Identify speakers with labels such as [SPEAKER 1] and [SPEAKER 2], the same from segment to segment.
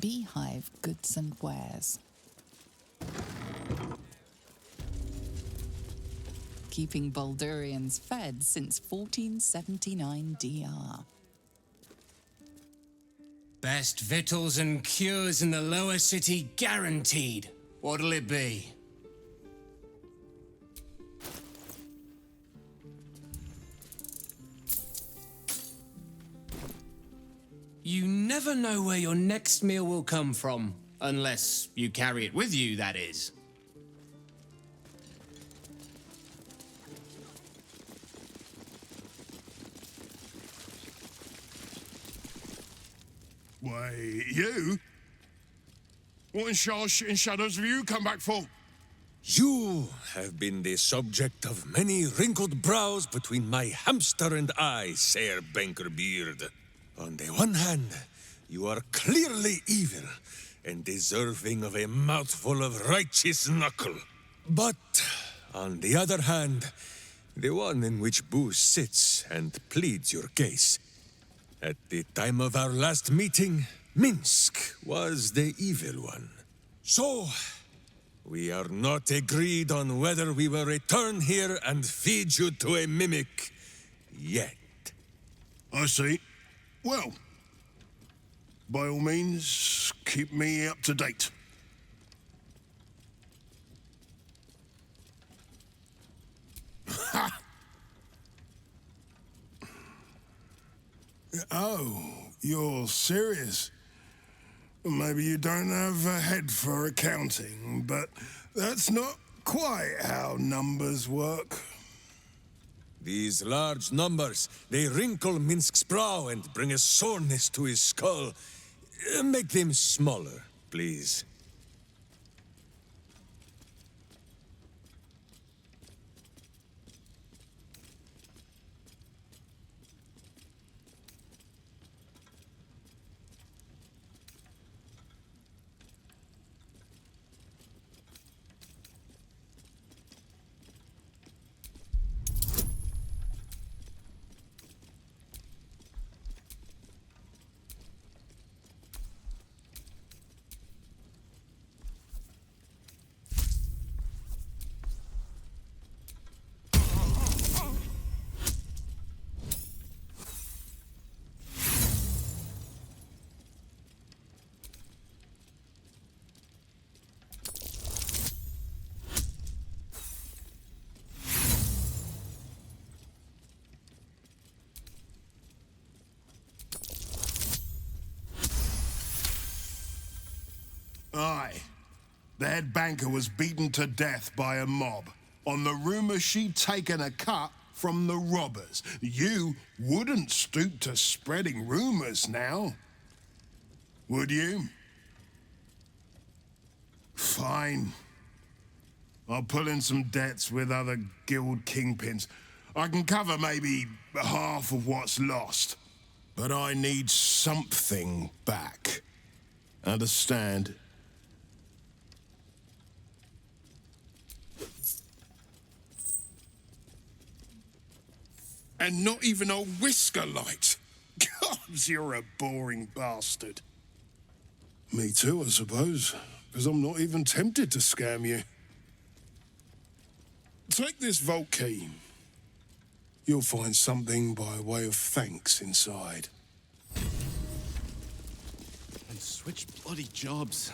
[SPEAKER 1] beehive goods and wares. Keeping Baldurians fed since 1479 DR.
[SPEAKER 2] Best victuals and cures in the lower city guaranteed. What'll it be? You never know where your next meal will come from, unless you carry it with you, that is.
[SPEAKER 3] Why, you? What in shadows have you come back for?
[SPEAKER 4] You have been the subject of many wrinkled brows between my hamster and I, Sir Bankerbeard. On the one hand, you are clearly evil and deserving of a mouthful of righteous knuckle. But, on the other hand, the one in which Boo sits and pleads your case. At the time of our last meeting, Minsk was the evil one. So, we are not agreed on whether we will return here and feed you to a mimic yet.
[SPEAKER 3] I see. Well, by all means, keep me up to date. Ha! Oh, you're serious? Maybe you don't have a head for accounting, but that's not quite how numbers work.
[SPEAKER 4] These large numbers, they wrinkle Minsk's brow and bring a soreness to his skull. Make them smaller, please.
[SPEAKER 3] Aye. The head banker was beaten to death by a mob on the rumor she'd taken a cut from the robbers. You wouldn't stoop to spreading rumors now, would you? Fine. I'll pull in some debts with other guild kingpins. I can cover maybe half of what's lost. But I need something back. Understand? And not even a whisker light. God, you're a boring bastard. Me too, I suppose, because I'm not even tempted to scam you. Take this vault key. You'll find something by way of thanks inside.
[SPEAKER 5] And switch bloody jobs.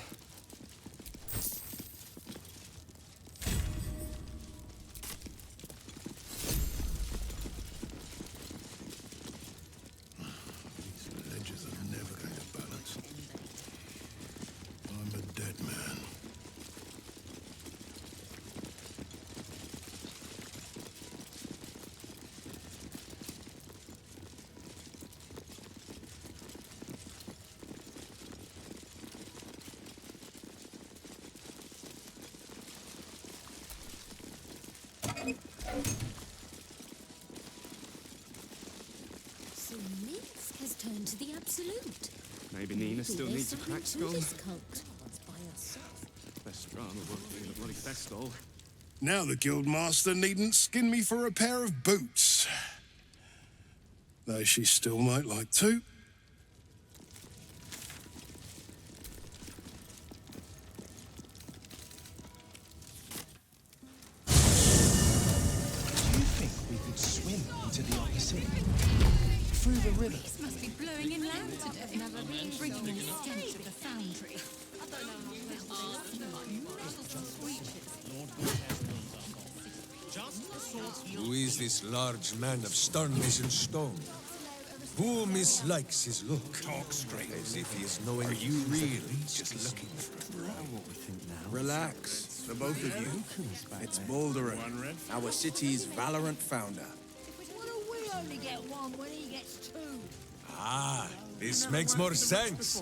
[SPEAKER 6] So Minsk has turned to the absolute.
[SPEAKER 5] Maybe Nina still needs a crack skull.
[SPEAKER 6] This cult. By herself.
[SPEAKER 5] Best drama won't be in a bloody festival.
[SPEAKER 3] Now the guildmaster needn't skin me for a pair of boots. Though she still might like to.
[SPEAKER 1] through the river.
[SPEAKER 6] This must be blowing inland today. Bringing in the stench of the foundry.
[SPEAKER 4] Who is this large man of sternness and stone? Who mislikes his look? Talk straight. As if he is knowing. Are you really just looking for a bro?
[SPEAKER 7] Relax, the both of you. It's Baldur, our city's valorant founder.
[SPEAKER 8] Why do we only get one when he gets two?
[SPEAKER 4] Ah, this makes more sense.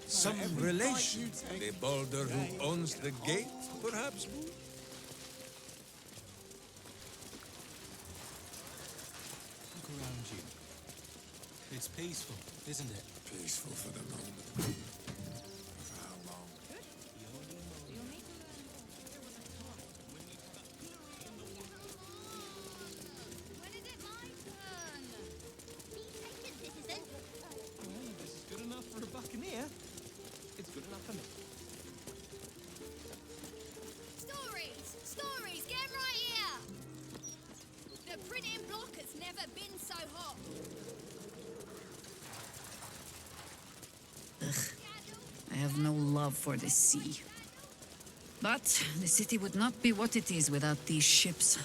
[SPEAKER 4] Some relation. The Baldur who owns the gate, perhaps?
[SPEAKER 9] Look around you. It's peaceful, isn't it?
[SPEAKER 4] Peaceful for the moment. For how long?
[SPEAKER 6] When is it my turn? Be patient, citizen.
[SPEAKER 9] This is good enough for a buccaneer. It's good enough for me.
[SPEAKER 6] Stories! Stories! Get 'em right here! The printing block has never been so hot.
[SPEAKER 10] I have no love for the sea. But the city would not be what it is without these ships.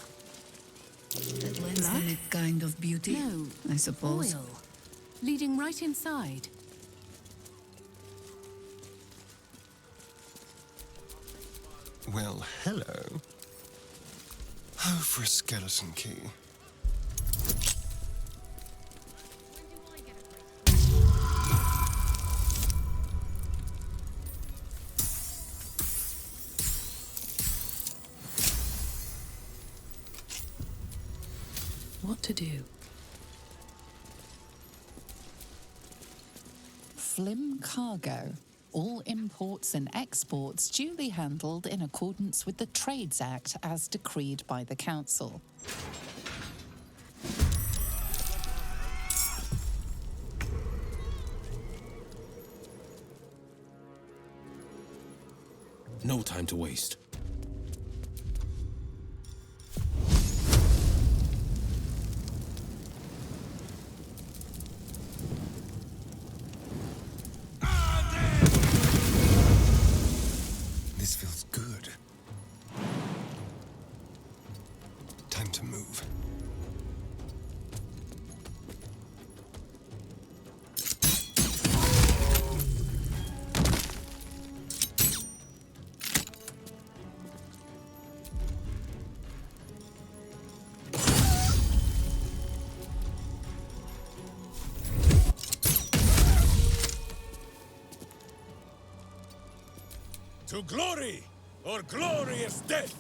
[SPEAKER 10] That lends them a kind of beauty,
[SPEAKER 11] No,
[SPEAKER 10] I suppose.
[SPEAKER 11] oil. Leading right inside.
[SPEAKER 12] Well, hello. Oh, for a skeleton key.
[SPEAKER 11] What to do?
[SPEAKER 1] Flim cargo. All imports and exports duly handled in accordance with the Trades Act as decreed by the Council.
[SPEAKER 5] No time to waste.
[SPEAKER 12] This feels good. Time to move.
[SPEAKER 4] To glory or glorious death!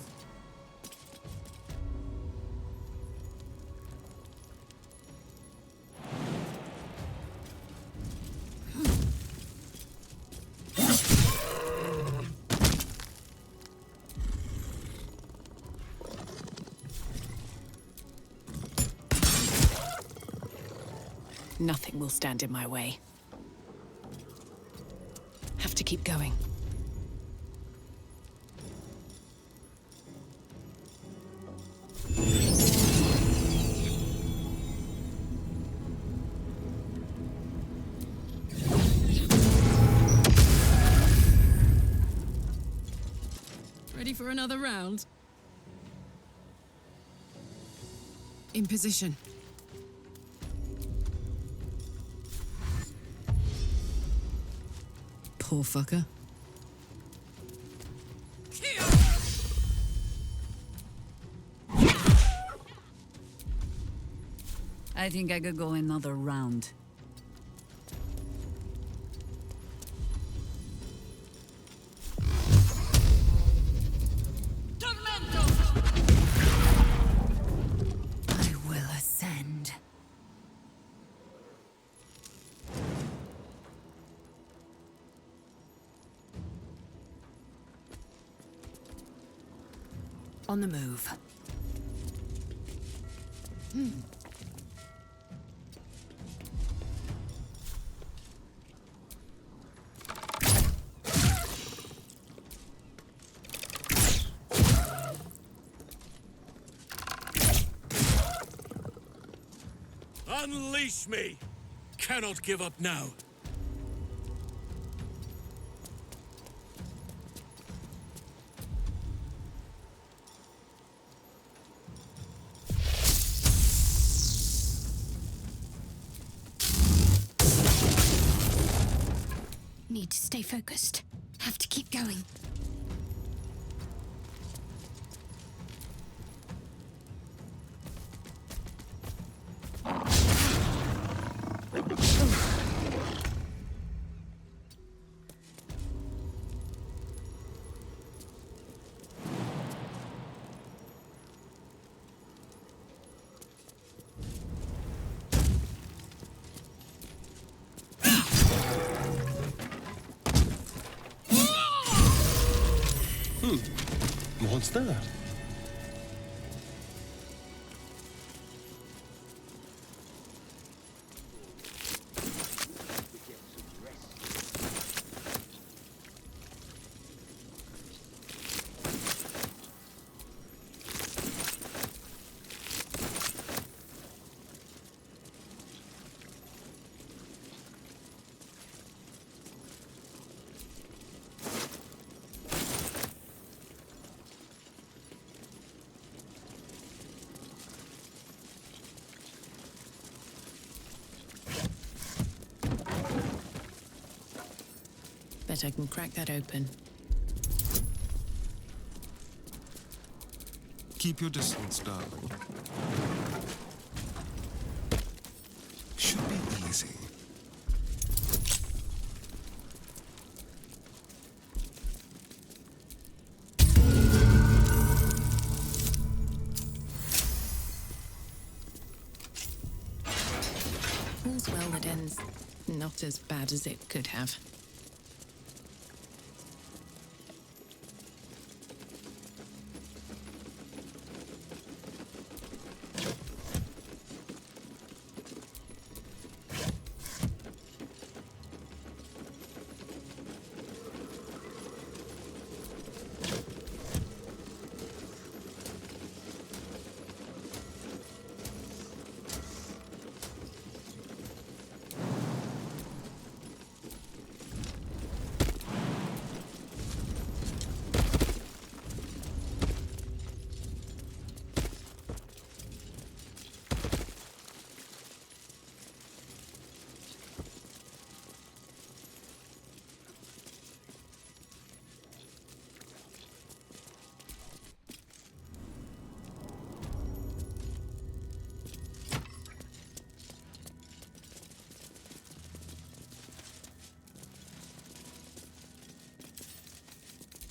[SPEAKER 11] Nothing will stand in my way. Have to keep going.
[SPEAKER 13] Ready for another round? In position. Poor fucker.
[SPEAKER 10] I think I could go another round. I will ascend.
[SPEAKER 11] On the move.
[SPEAKER 4] Unleash me! cannot give up now.
[SPEAKER 6] Need to stay focused. Have to keep going.
[SPEAKER 12] What's that?
[SPEAKER 11] Bet I can crack that open.
[SPEAKER 12] Keep your distance, darling. Should be easy.
[SPEAKER 11] All's well that ends not as bad as it could have.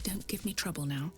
[SPEAKER 11] Don't give me trouble now.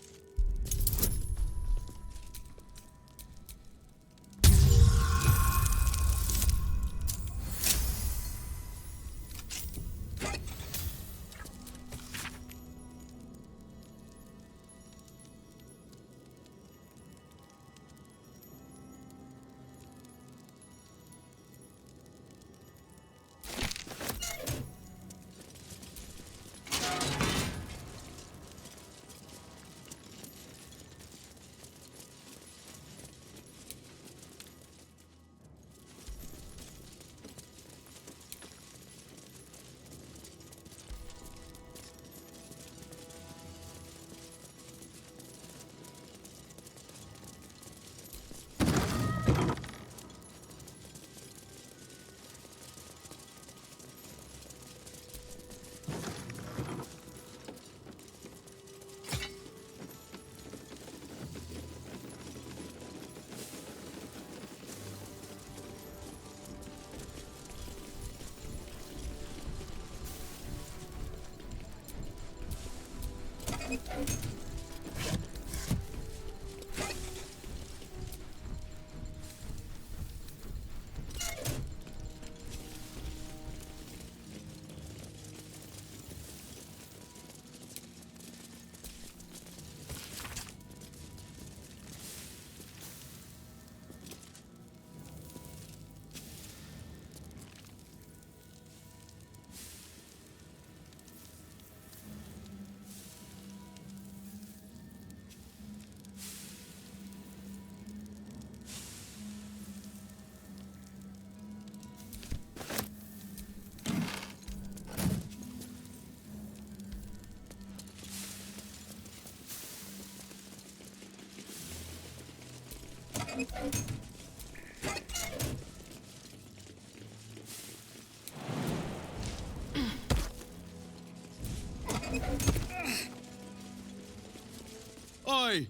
[SPEAKER 14] Oi!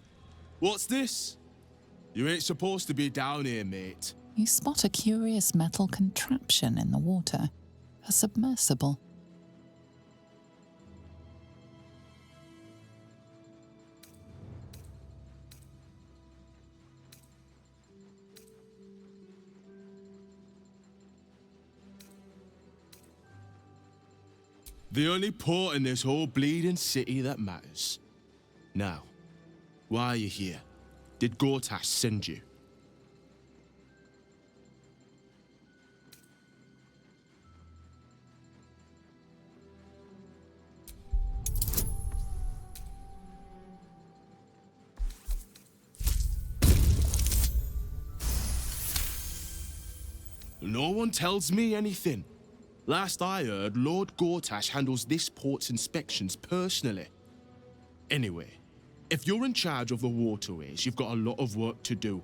[SPEAKER 14] What's this? You ain't supposed to be down here, mate.
[SPEAKER 1] You spot a curious metal contraption in the water, a submersible.
[SPEAKER 14] The only port in this whole bleeding city that matters. Now, why are you here? Did Gortash send you? No one tells me anything. Last I heard, Lord Gortash handles this port's inspections personally. Anyway, if you're in charge of the waterways, you've got a lot of work to do.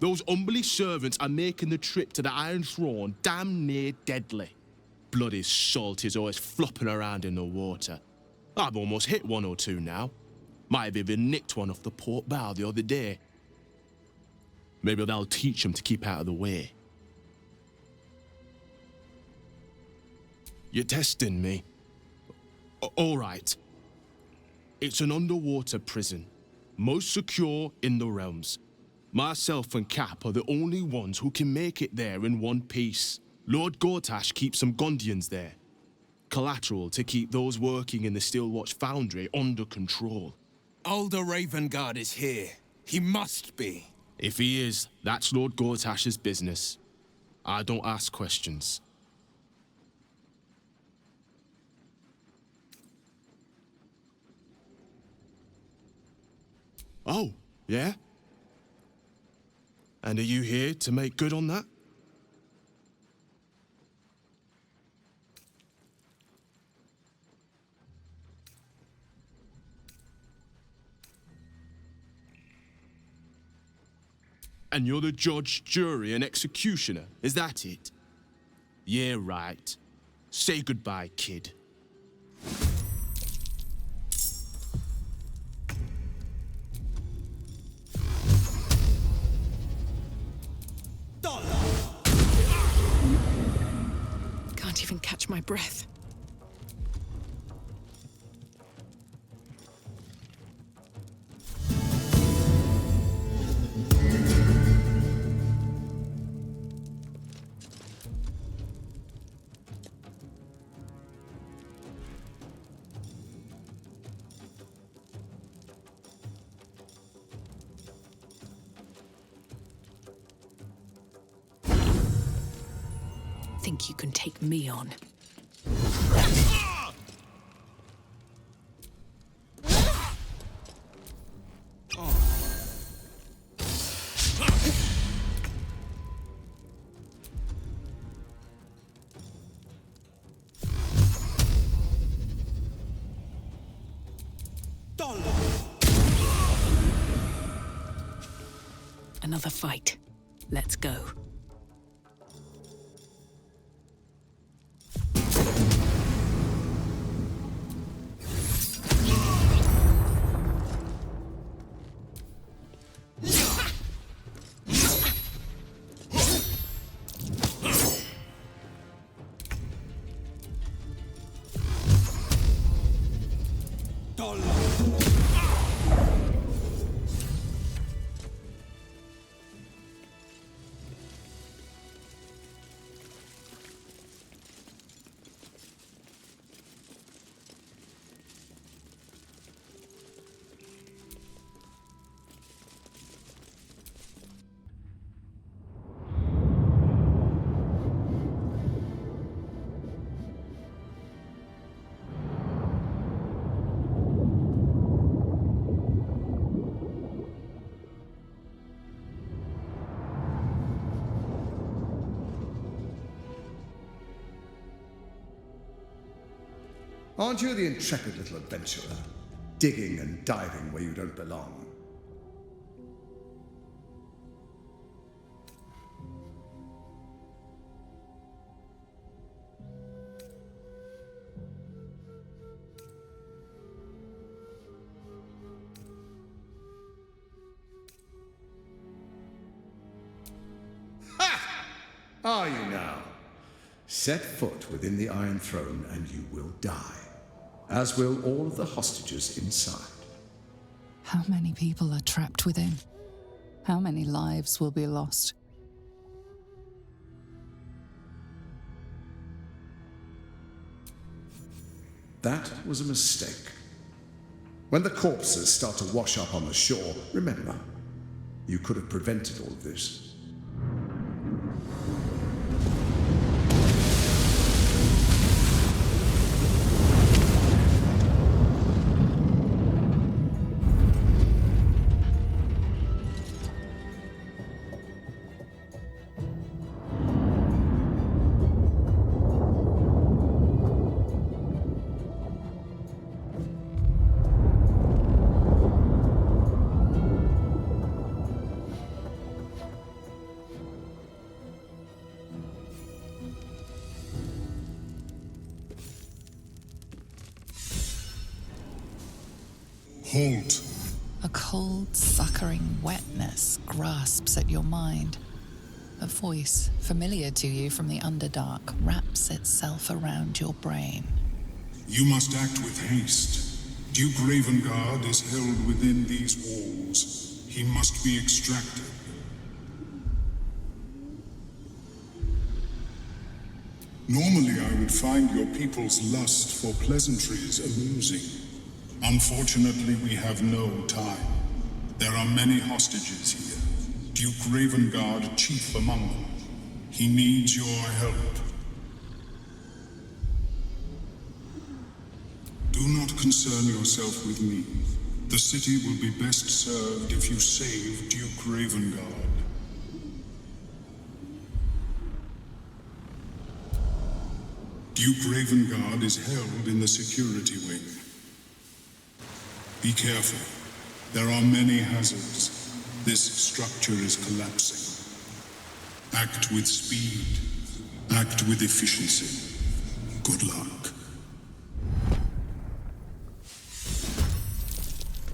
[SPEAKER 14] Those humbly servants are making the trip to the Iron Throne damn near deadly. Bloody salt is always flopping around in the water. I've almost hit one or two now. Might have even nicked one off the port bow the other day. Maybe they'll teach them to keep out of the way. You're testing me. All right. It's an underwater prison, most secure in the realms. Myself and Cap are the only ones who can make it there in one piece. Lord Gortash keeps some Gondians there. Collateral to keep those working in the Steelwatch Foundry under control.
[SPEAKER 7] Alder Ravengard is here. He must be.
[SPEAKER 14] If he is, that's Lord Gortash's business. I don't ask questions. Oh, yeah? And are you here to make good on that? And you're the judge, jury, and executioner, is that it? Yeah, right. Say goodbye, kid.
[SPEAKER 11] Can't even catch my breath. Think you can take me on? Another fight. Let's go.
[SPEAKER 15] Aren't you the intrepid little adventurer, digging and diving where you don't belong? Are you now? Set foot within the Iron Throne and you will die, as will all of the hostages inside.
[SPEAKER 1] How many people are trapped within? How many lives will be lost?
[SPEAKER 15] That was a mistake. When the corpses start to wash up on the shore, remember, you could have prevented all of this.
[SPEAKER 12] Halt.
[SPEAKER 1] A cold, suckering wetness grasps at your mind. A voice, familiar to you from the Underdark, wraps itself around your brain.
[SPEAKER 12] You must act with haste. Duke Ravengard is held within these walls. He must be extracted. Normally I would find your people's lust for pleasantries amusing. Unfortunately, we have no time. There are many hostages here. Duke Ravengard, chief among them. He needs your help. Do not concern yourself with me. The city will be best served if you save Duke Ravengard. Duke Ravengard is held in the security wing. Be careful. There are many hazards. This structure is collapsing. Act with speed. Act with efficiency. Good luck.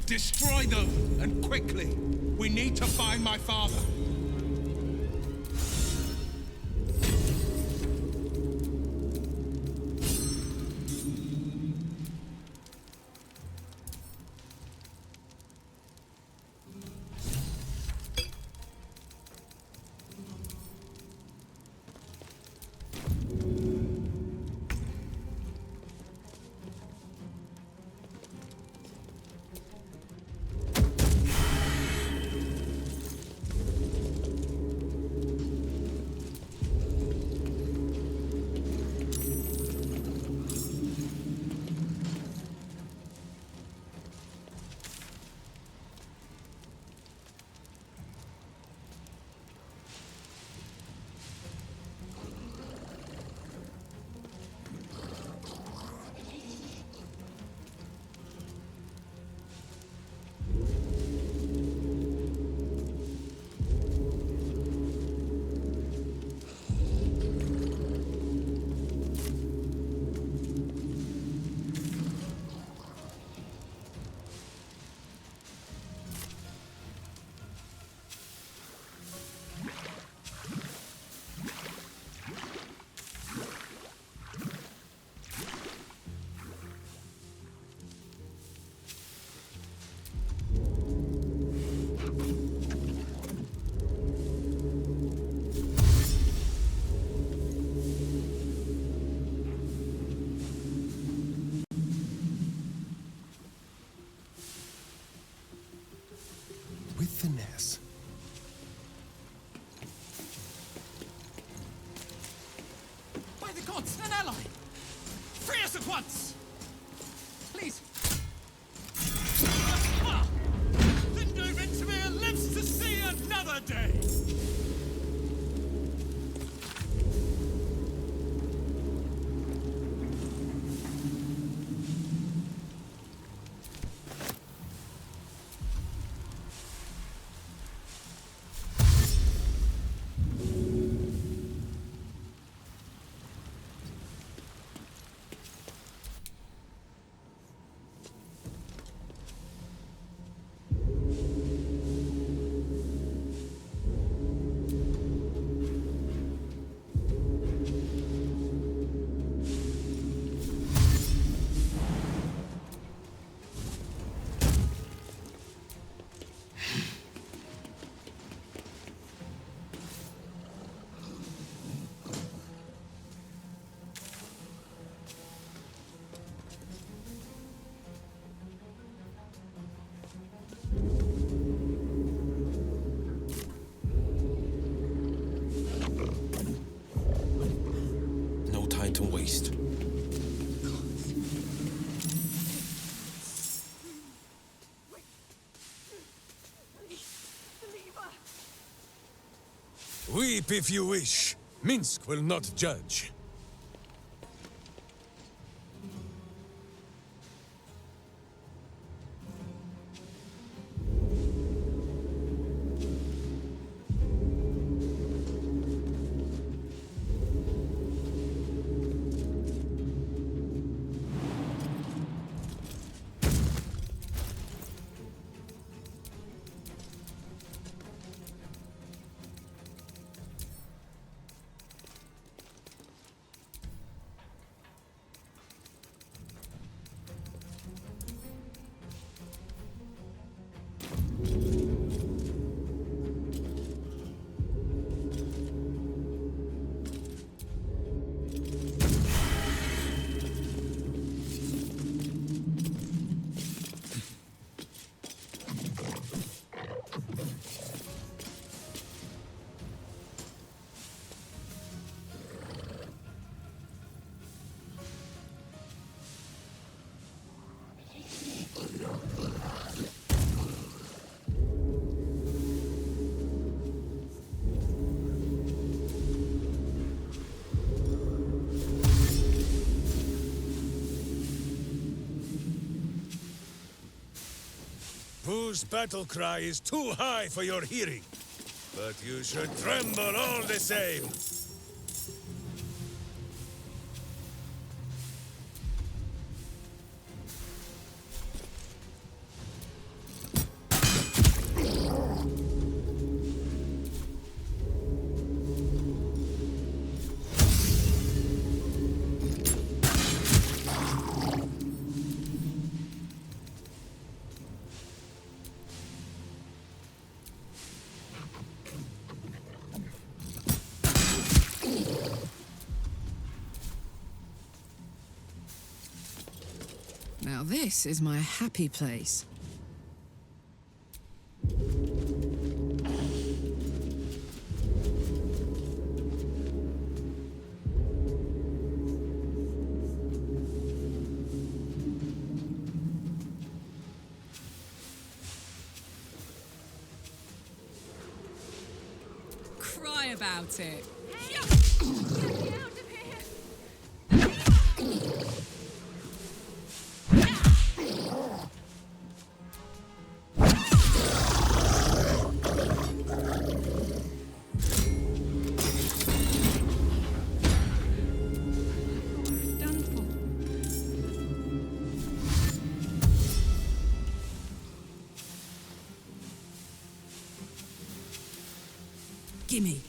[SPEAKER 16] Destroy them, and quickly. We need to find my father.
[SPEAKER 12] With finesse.
[SPEAKER 9] By the gods, an ally! Free us at once! Please. Ah! Lindo Rentimere lives to see another day!
[SPEAKER 5] to waste.
[SPEAKER 4] Weep if you wish. Minsk will not judge. Whose battle cry is too high for your hearing, but you should tremble all the same.
[SPEAKER 13] Now this is my happy place. Cry about it. Gimme.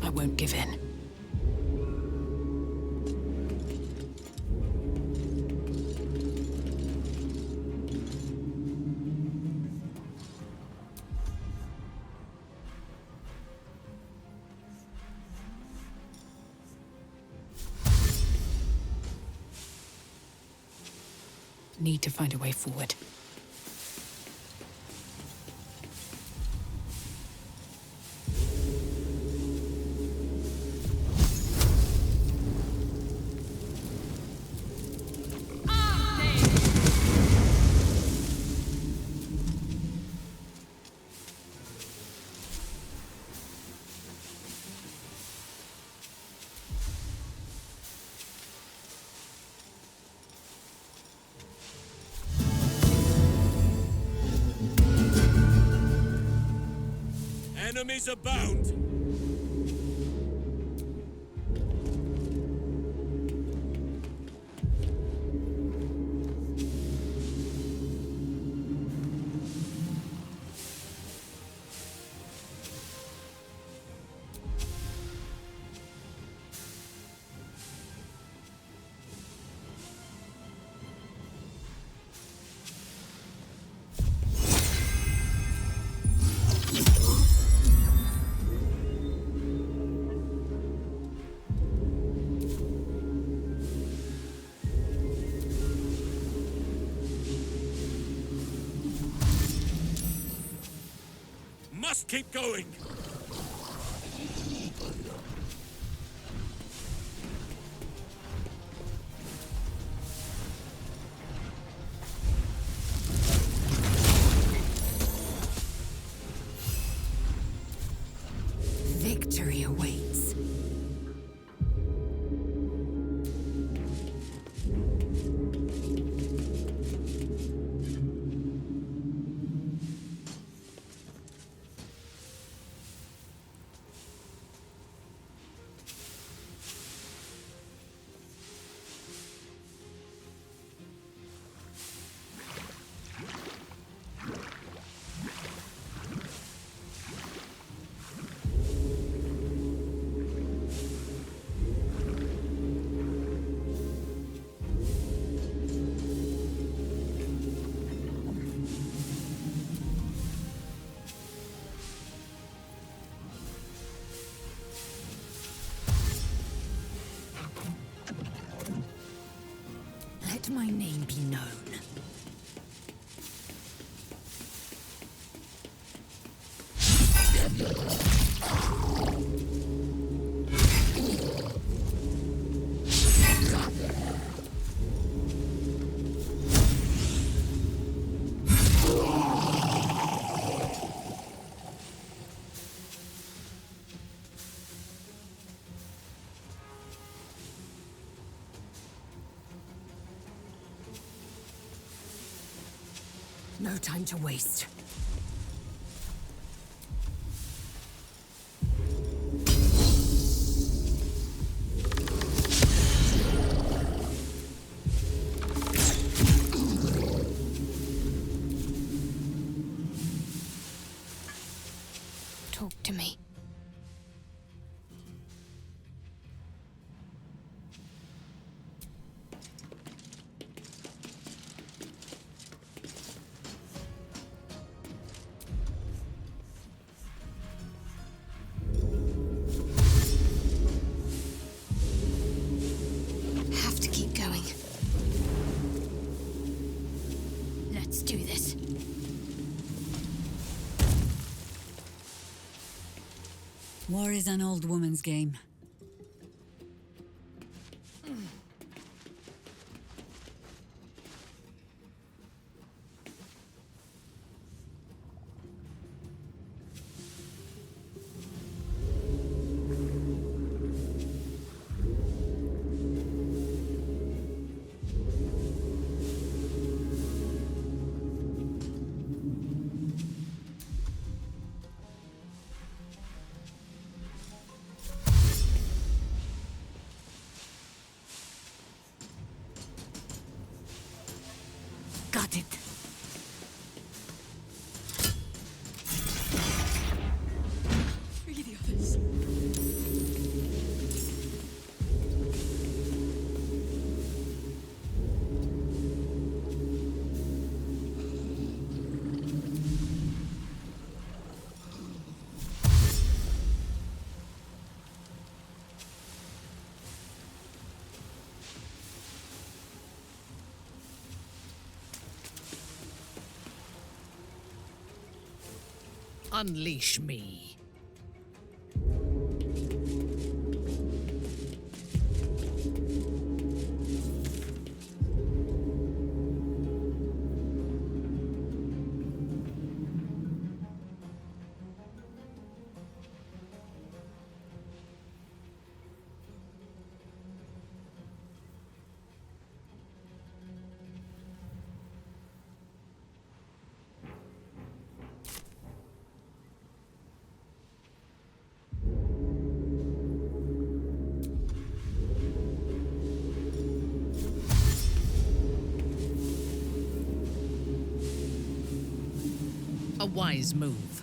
[SPEAKER 11] I won't give in. Need to find a way forward.
[SPEAKER 4] Enemies abound! must keep going!
[SPEAKER 11] Victory awaits. Let my name be known. No time to waste.
[SPEAKER 6] Talk to me. Have to keep going. Let's do this.
[SPEAKER 10] War is an old woman's game. Got it.
[SPEAKER 13] Free the others.
[SPEAKER 8] Unleash me. A wise move.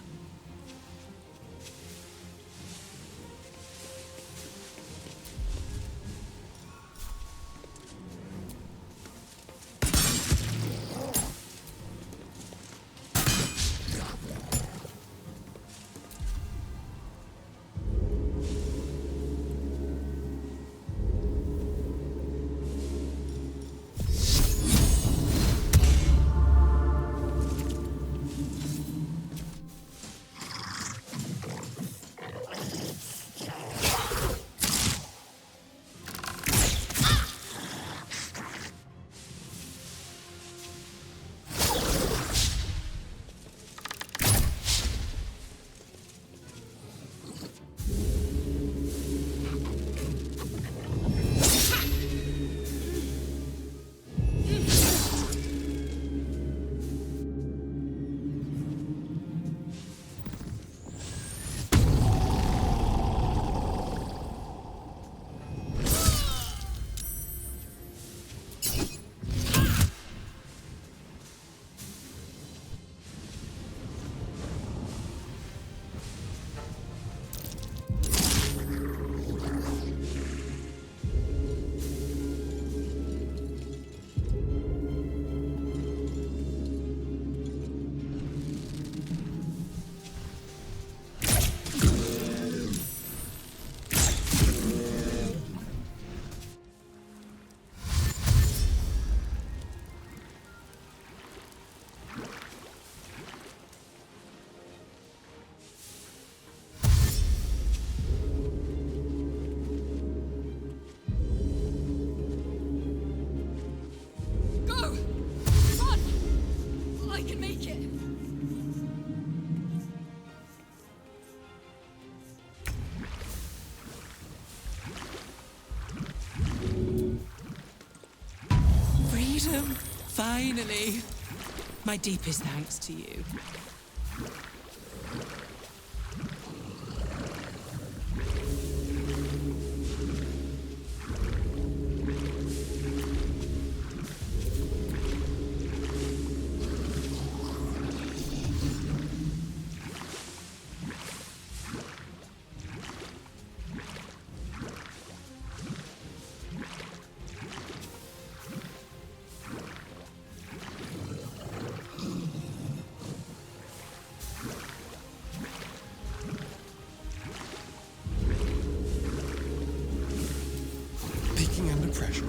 [SPEAKER 17] Freedom! Finally! My deepest thanks to you.
[SPEAKER 5] Peaking under pressure.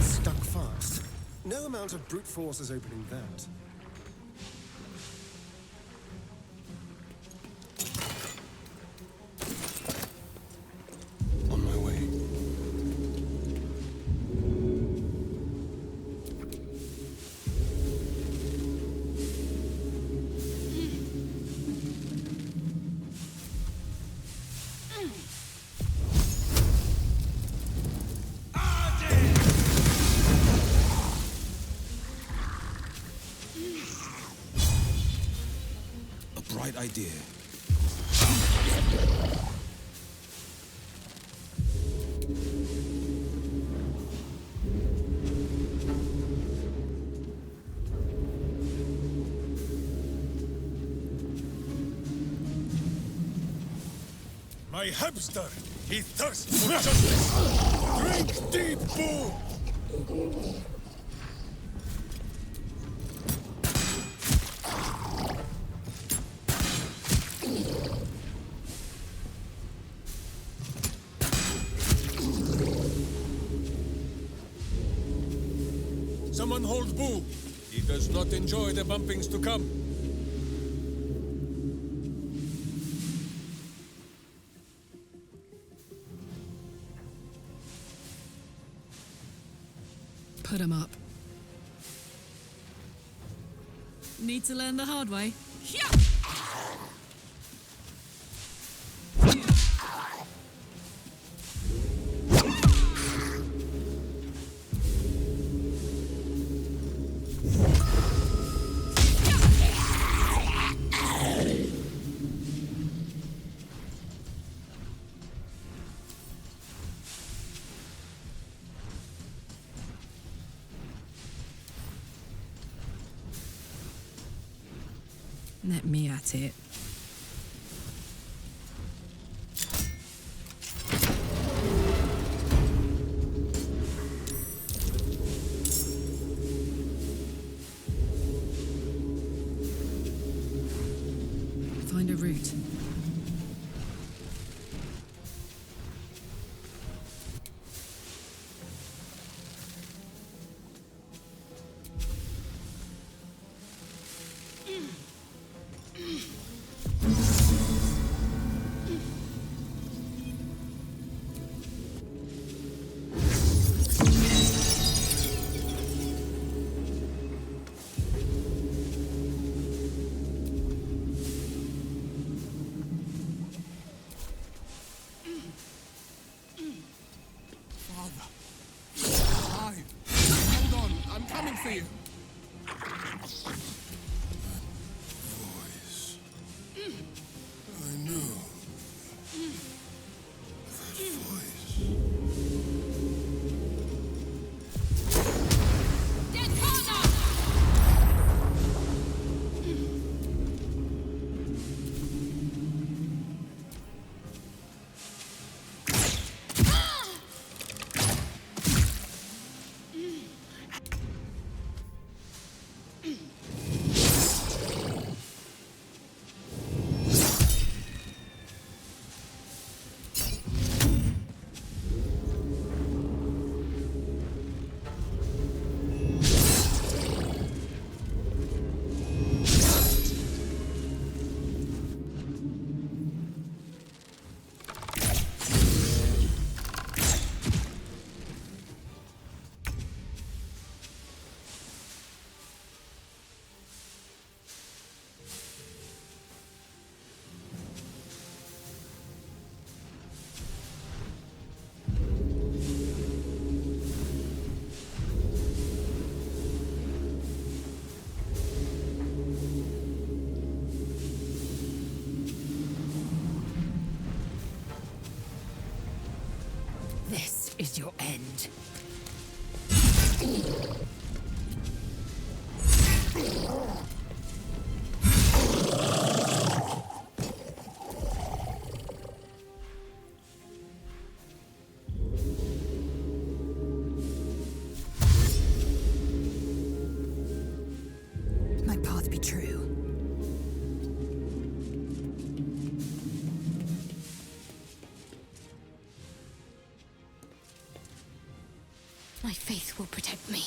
[SPEAKER 18] Stuck fast. No amount of brute force is opening that.
[SPEAKER 5] On my way. A bright idea.
[SPEAKER 4] My hamster! He thirsts for justice! Drink deep, Boo! Someone hold Boo! He does not enjoy the bumpings to come.
[SPEAKER 17] Put him up. Need to learn the hard way. Let me at it. Find a route.
[SPEAKER 16] Hold on, I'm coming for you.
[SPEAKER 3] Voice. I knew. That voice.
[SPEAKER 8] is your end. My path be true.
[SPEAKER 6] My faith will protect me.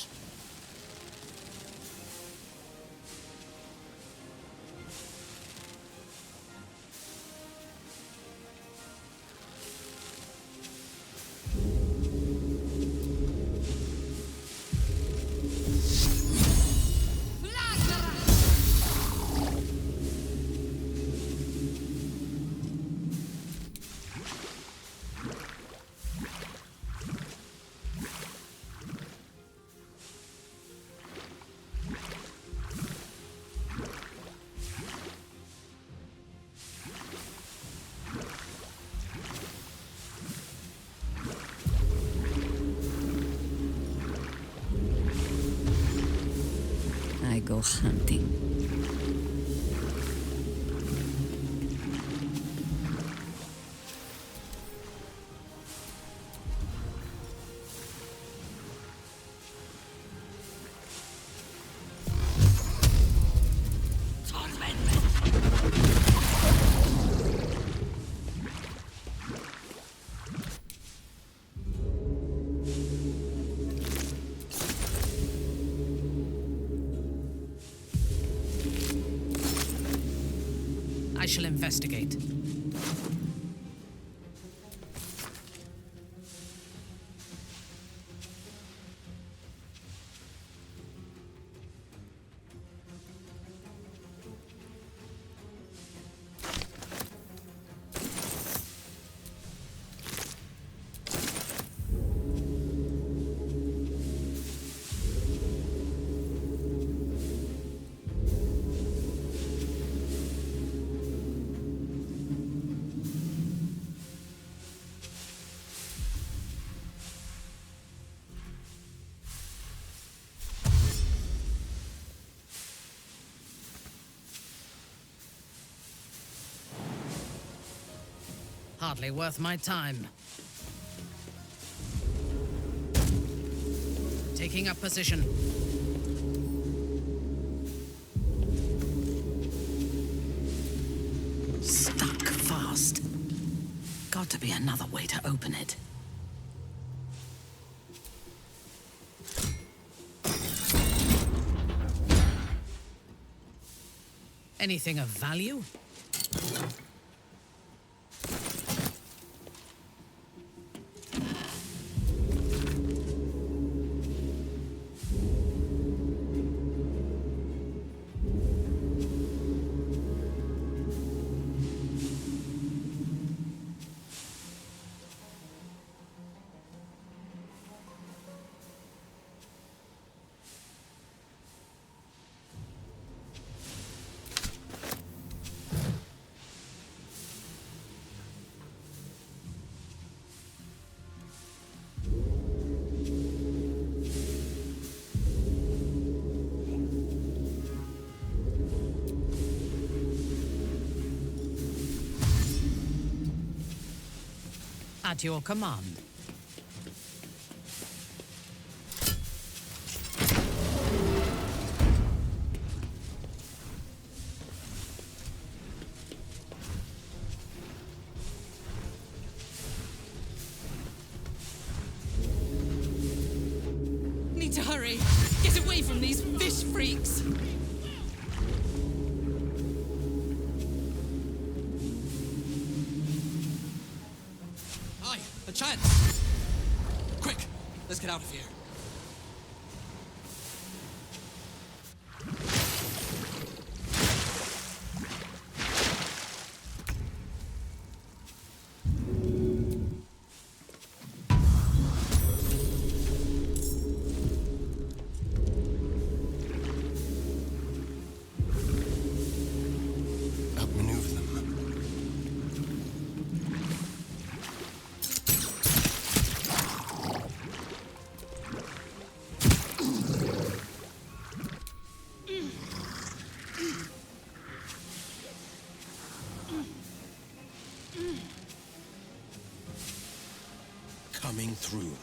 [SPEAKER 10] I go hunting.
[SPEAKER 17] I shall investigate. Hardly worth my time. Taking up position.
[SPEAKER 10] Stuck fast. Got to be another way to open it.
[SPEAKER 17] Anything of value? At your command. Need to hurry. Get away from these fish freaks.
[SPEAKER 9] A chance! Quick! Let's get out of here.
[SPEAKER 18] Outmaneuver them.
[SPEAKER 4] room.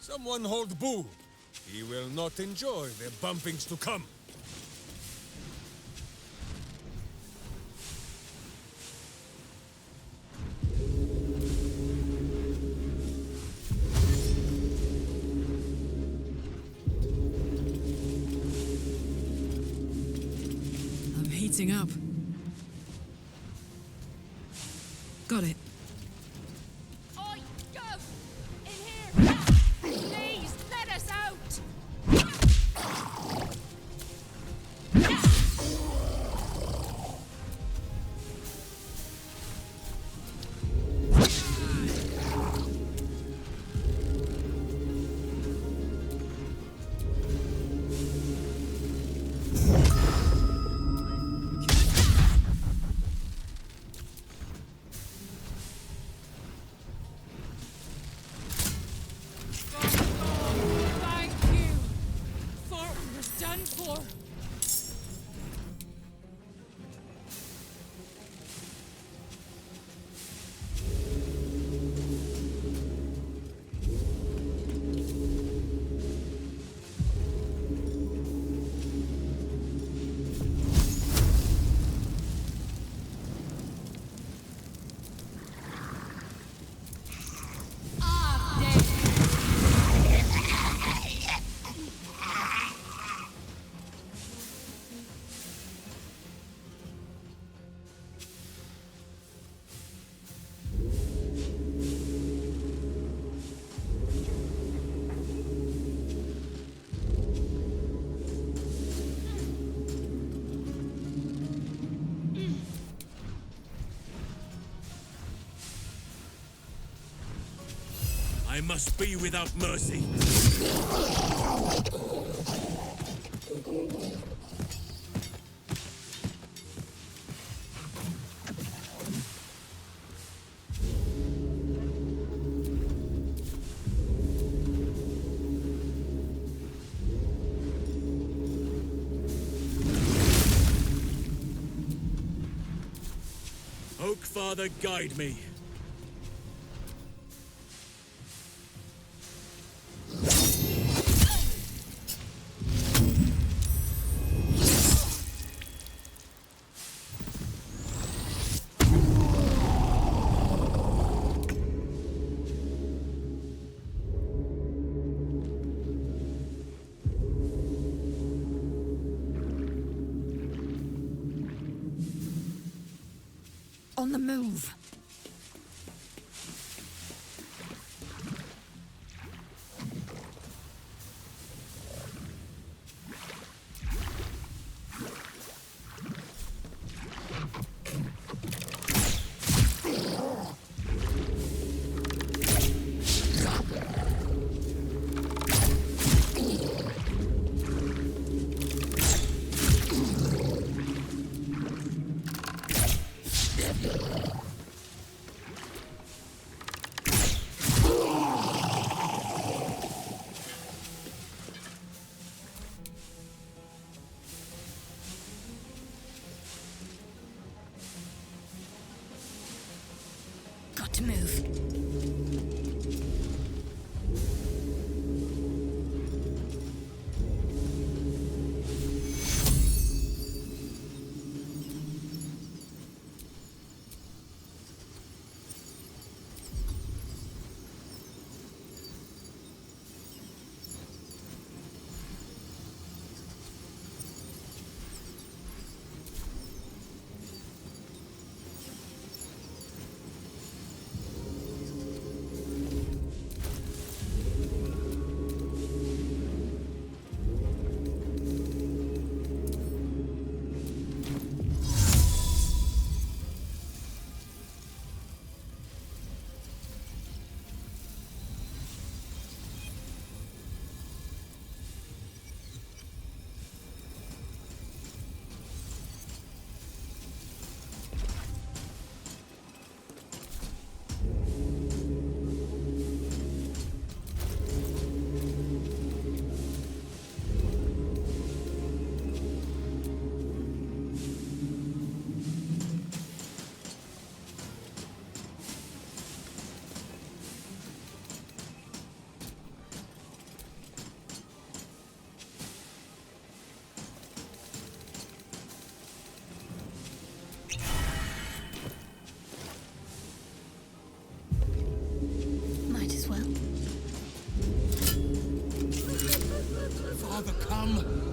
[SPEAKER 4] Someone hold Boo. He will not enjoy the bumpings to come.
[SPEAKER 17] I'm heating up. Got it.
[SPEAKER 6] Oi, go! In here! Please, let us out!
[SPEAKER 17] Thank you. Thought we were done for.
[SPEAKER 4] I must be without mercy. Oak Father, guide me.
[SPEAKER 8] On the move.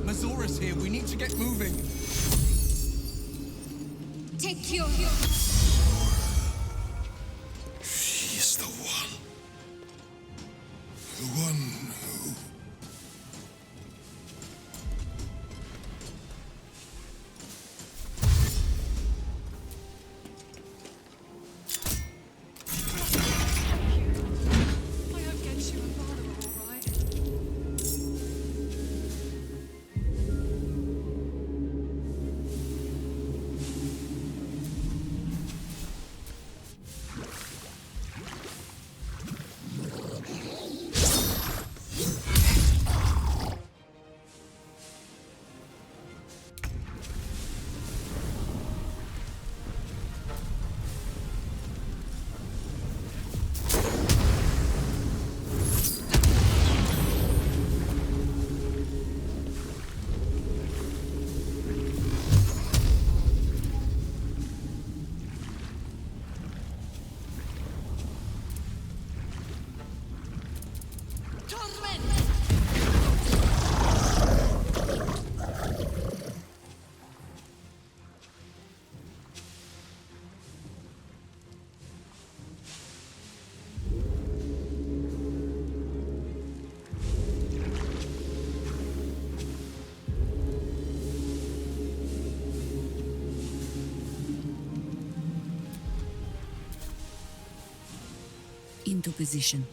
[SPEAKER 16] Mazora's here. We need to get moving.
[SPEAKER 6] Take your...
[SPEAKER 3] She's the one. The one who...
[SPEAKER 17] I hope Genshin and Baldur are all right.
[SPEAKER 10] Into position.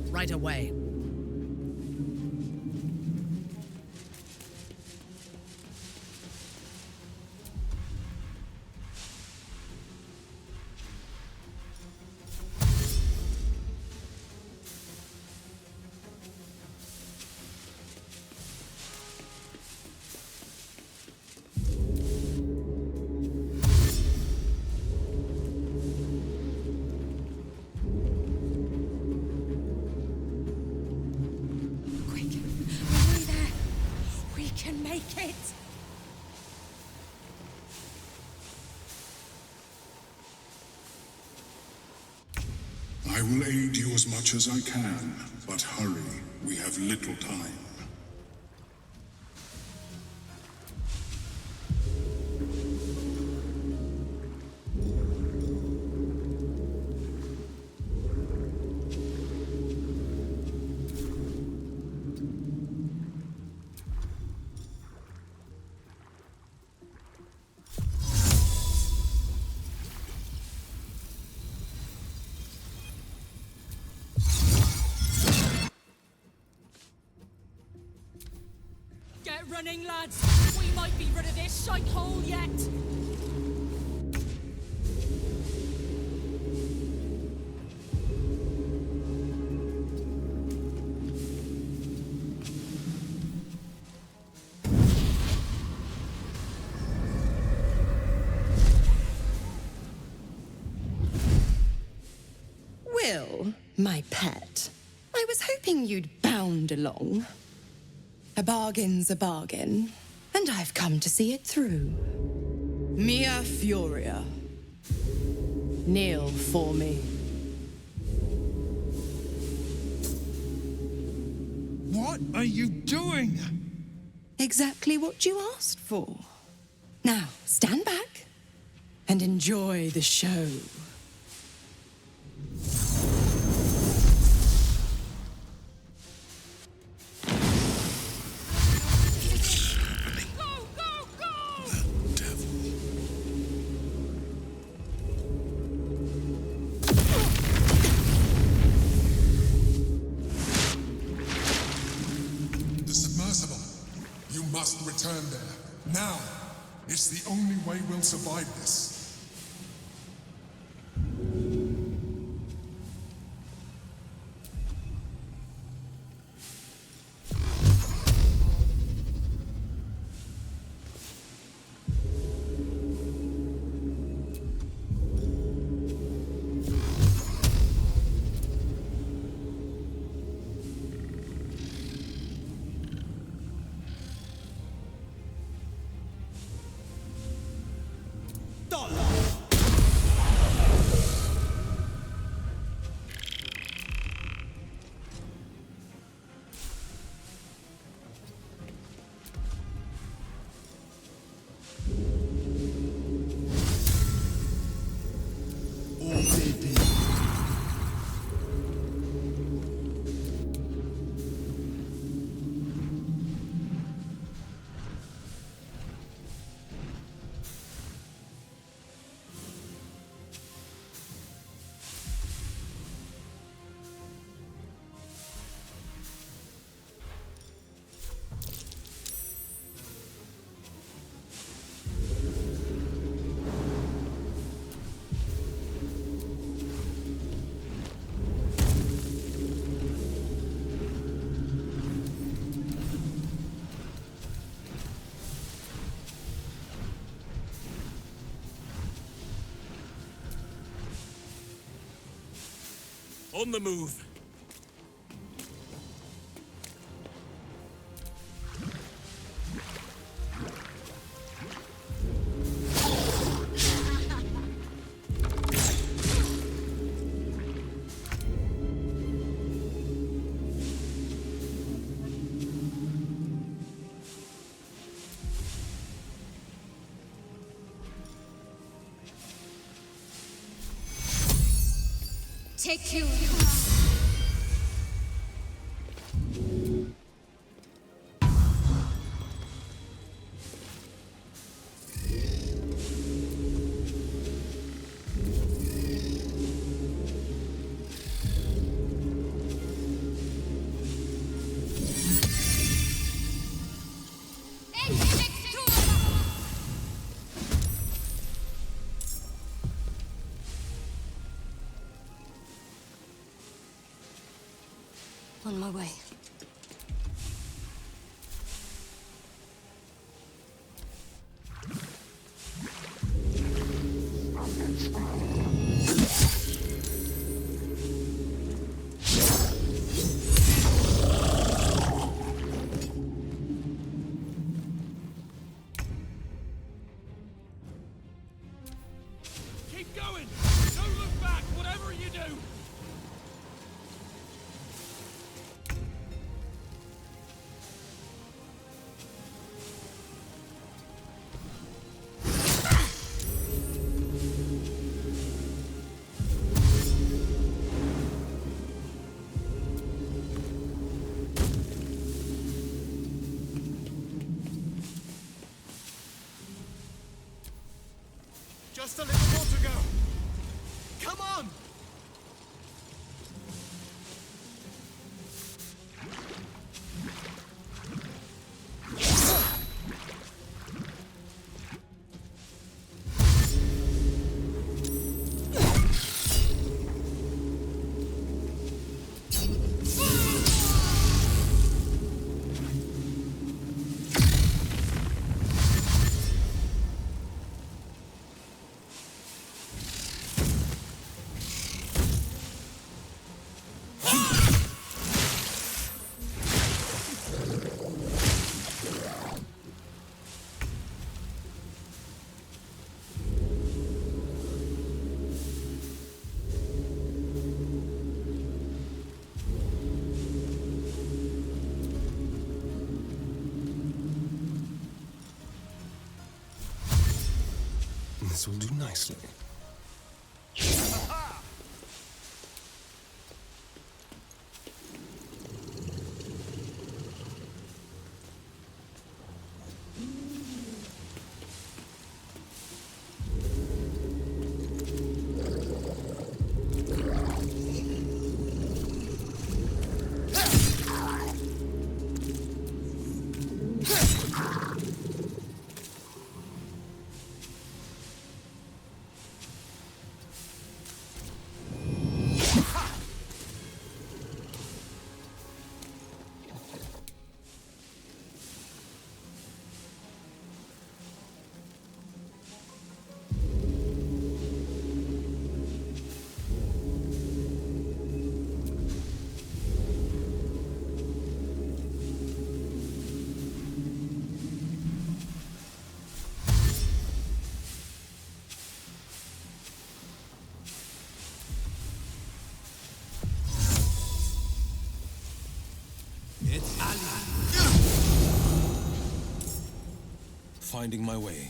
[SPEAKER 19] Right away.
[SPEAKER 12] I will aid you as much as I can, but hurry, we have little time.
[SPEAKER 17] Get running, lads! We might be rid of this shithole yet!
[SPEAKER 20] Will, my pet, I was hoping you'd bound along. A bargain's a bargain, and I've come to see it through. Mia Furia. Kneel for me.
[SPEAKER 16] What are you doing?
[SPEAKER 20] Exactly what you asked for. Now, stand back and enjoy the show.
[SPEAKER 12] Return there. Now! It's the only way we'll survive this.
[SPEAKER 4] On the move.
[SPEAKER 6] Take you. On my way.
[SPEAKER 16] Keep going! Don't look back, whatever you do!
[SPEAKER 9] Just a little more to go. Come on!
[SPEAKER 18] This will do nicely.
[SPEAKER 5] Finding my way.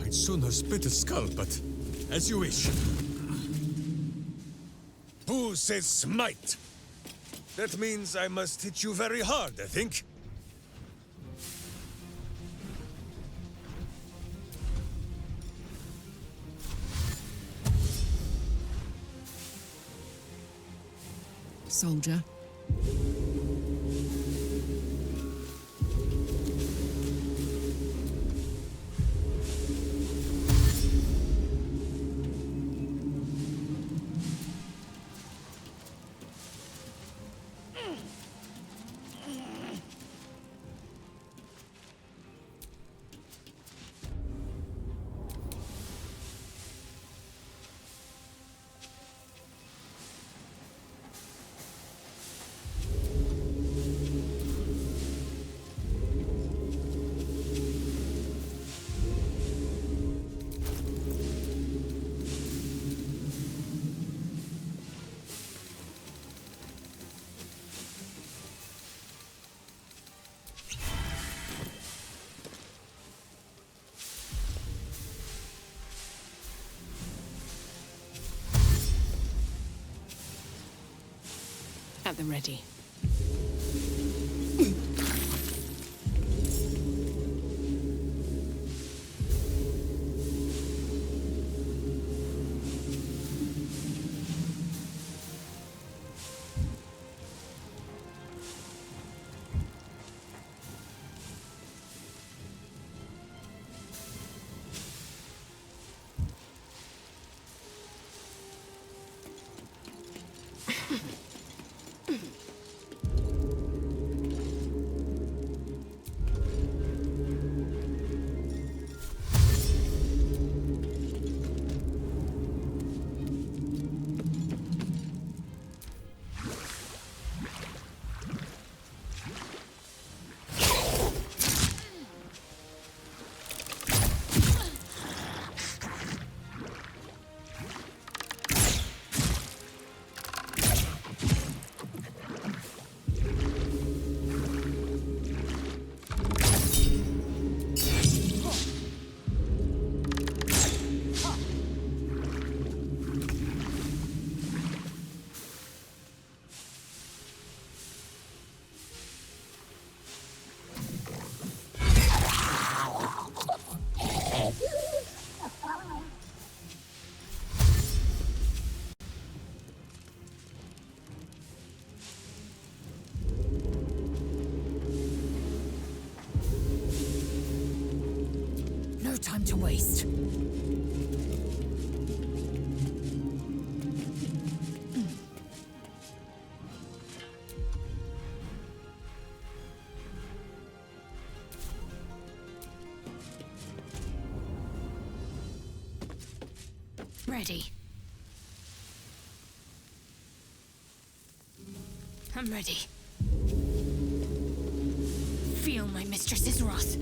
[SPEAKER 4] I'd sooner split a skull, but as you wish. Who says smite? That means I must hit you very hard, I think.
[SPEAKER 19] soldier.
[SPEAKER 11] At the ready.
[SPEAKER 17] No time to waste.
[SPEAKER 6] Ready. I'm ready. Feel my mistress's wrath.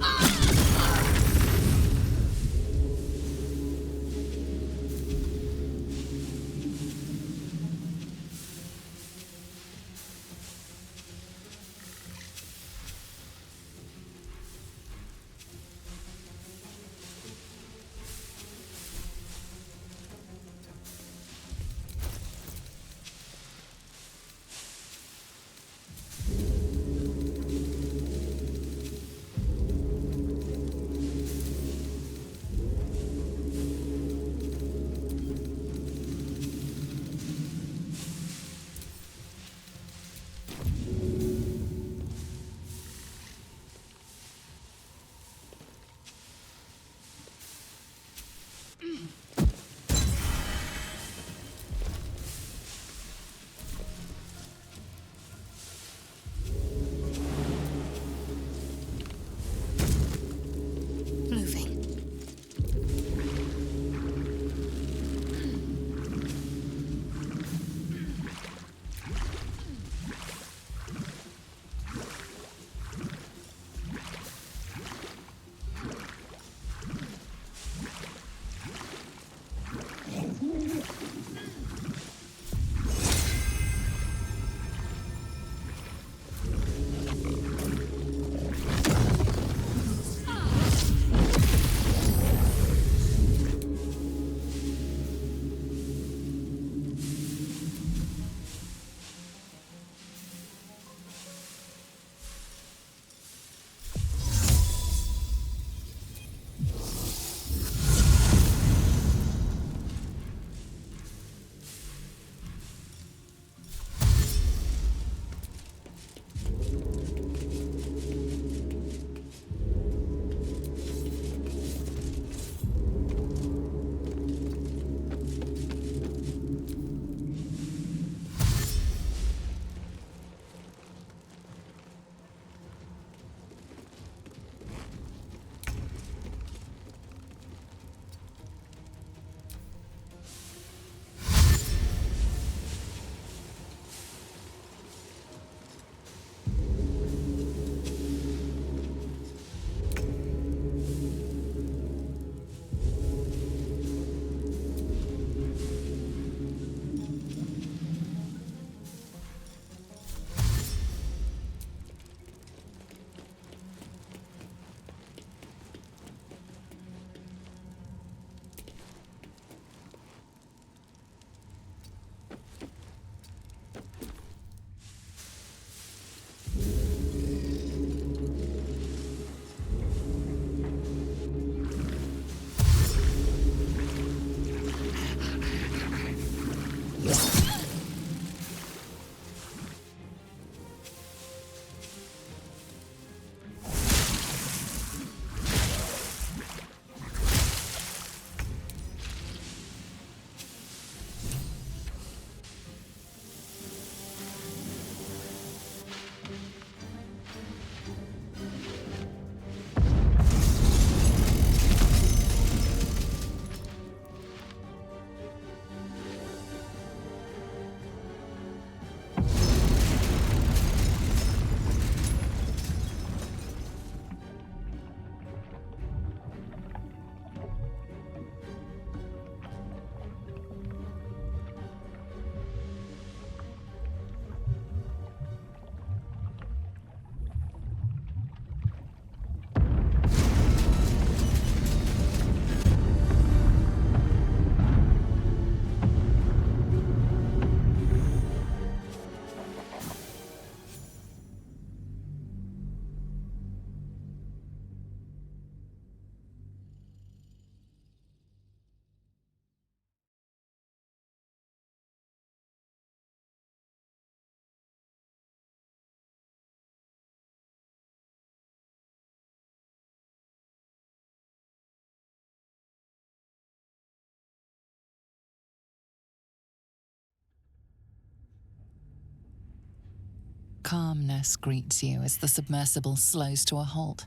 [SPEAKER 1] calmness greets you as the submersible slows to a halt.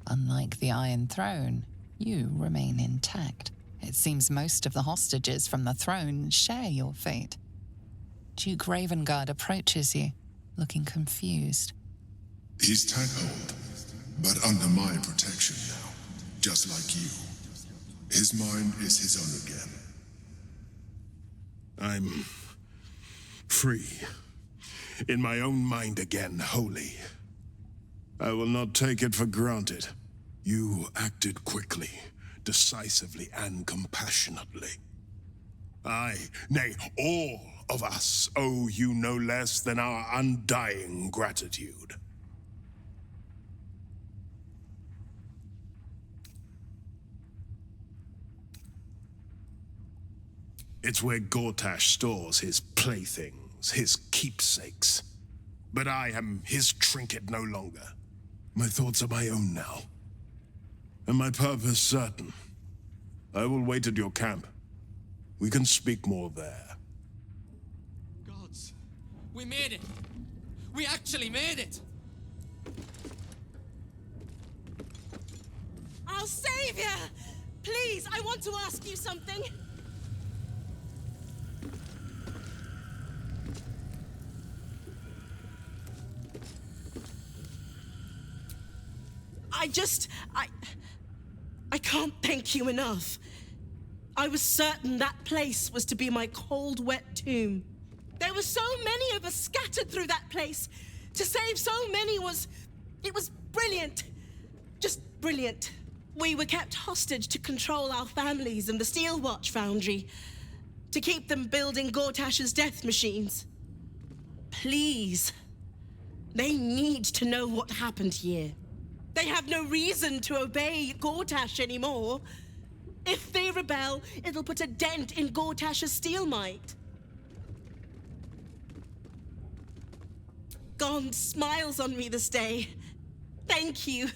[SPEAKER 1] Unlike the Iron Throne, you remain intact. It seems most of the hostages from the throne share your fate. Duke Ravengard approaches you, looking confused.
[SPEAKER 12] He's tag-hold, but under my protection now, just like you. His mind is his own again.
[SPEAKER 3] I'm free. In my own mind again, wholly. I will not take it for granted. You acted quickly, decisively, and compassionately. I, nay, all of us owe you no less than our undying gratitude. It's where Gortash stores his playthings, his keepsakes. But I am his trinket no longer. My thoughts are my own now. And my purpose certain. I will wait at your camp. We can speak more there.
[SPEAKER 9] Gods, we made it. We actually made it.
[SPEAKER 17] I'll save you! Please, I want to ask you something. I can't thank you enough. I was certain that place was to be my cold, wet tomb. There were so many of us scattered through that place. To save so many it was brilliant. Just brilliant. We were kept hostage to control our families and the Steel Watch Foundry, to keep them building Gortash's death machines. Please, they need to know what happened here. They have no reason to obey Gortash anymore. If they rebel, it'll put a dent in Gortash's steel might. Gond smiles on me this day. Thank you.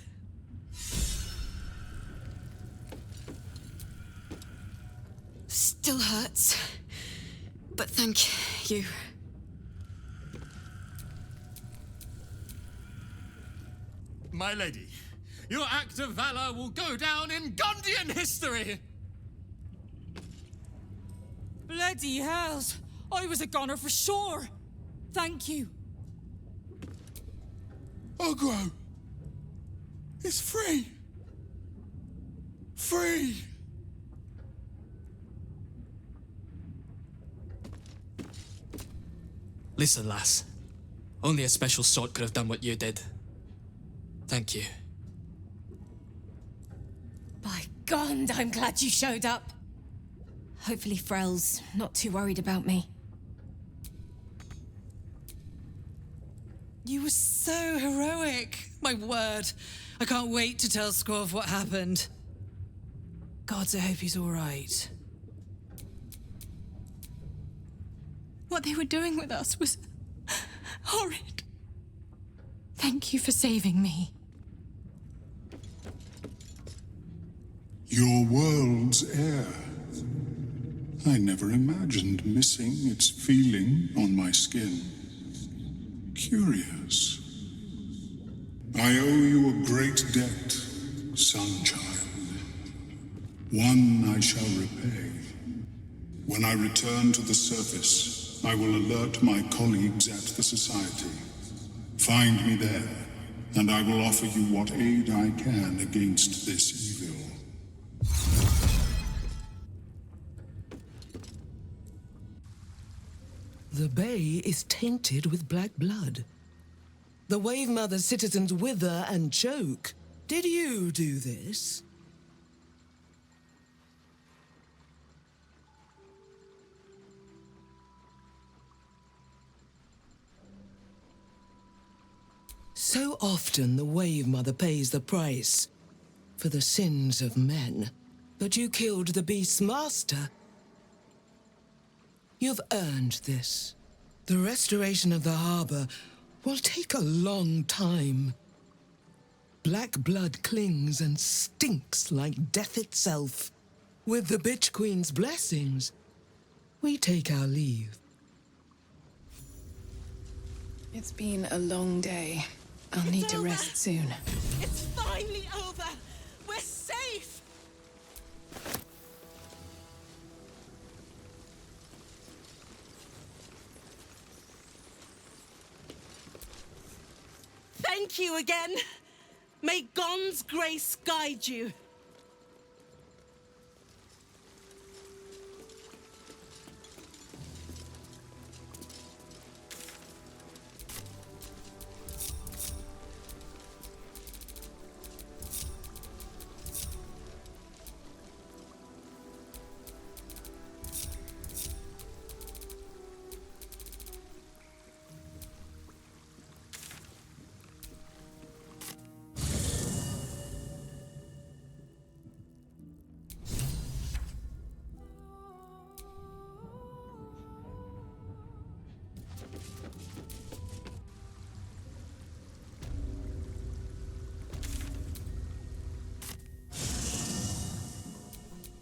[SPEAKER 11] Still hurts, but thank you.
[SPEAKER 9] My lady, your act of valor will go down in Gondian history!
[SPEAKER 17] Bloody hells! I was a goner for sure! Thank you.
[SPEAKER 16] Ogro is free! Free!
[SPEAKER 9] Listen, lass. Only a special sort could have done what you did. Thank you.
[SPEAKER 11] By God, I'm glad you showed up. Hopefully Frell's not too worried about me.
[SPEAKER 17] You were so heroic. My word. I can't wait to tell Squav what happened. Gods, I hope he's all right. What they were doing with us was horrid. Thank you for saving me.
[SPEAKER 12] Your world's air. I never imagined missing its feeling on my skin. Curious. I owe you a great debt, son-child. One I shall repay. When I return to the surface, I will alert my colleagues at the Society. Find me there, and I will offer you what aid I can against this evil.
[SPEAKER 19] The bay is tainted with black blood. The Wave Mother's citizens wither and choke. Did you do this? So often the Wave Mother pays the price for the sins of men. But you killed the beast's master. You've earned this. The restoration of the harbor will take a long time. Black blood clings and stinks like death itself. With the Bitch Queen's blessings, we take our leave.
[SPEAKER 1] It's been a long day. I'll need to rest soon.
[SPEAKER 17] It's finally over! We're safe! Thank you again. May Gon's grace guide you.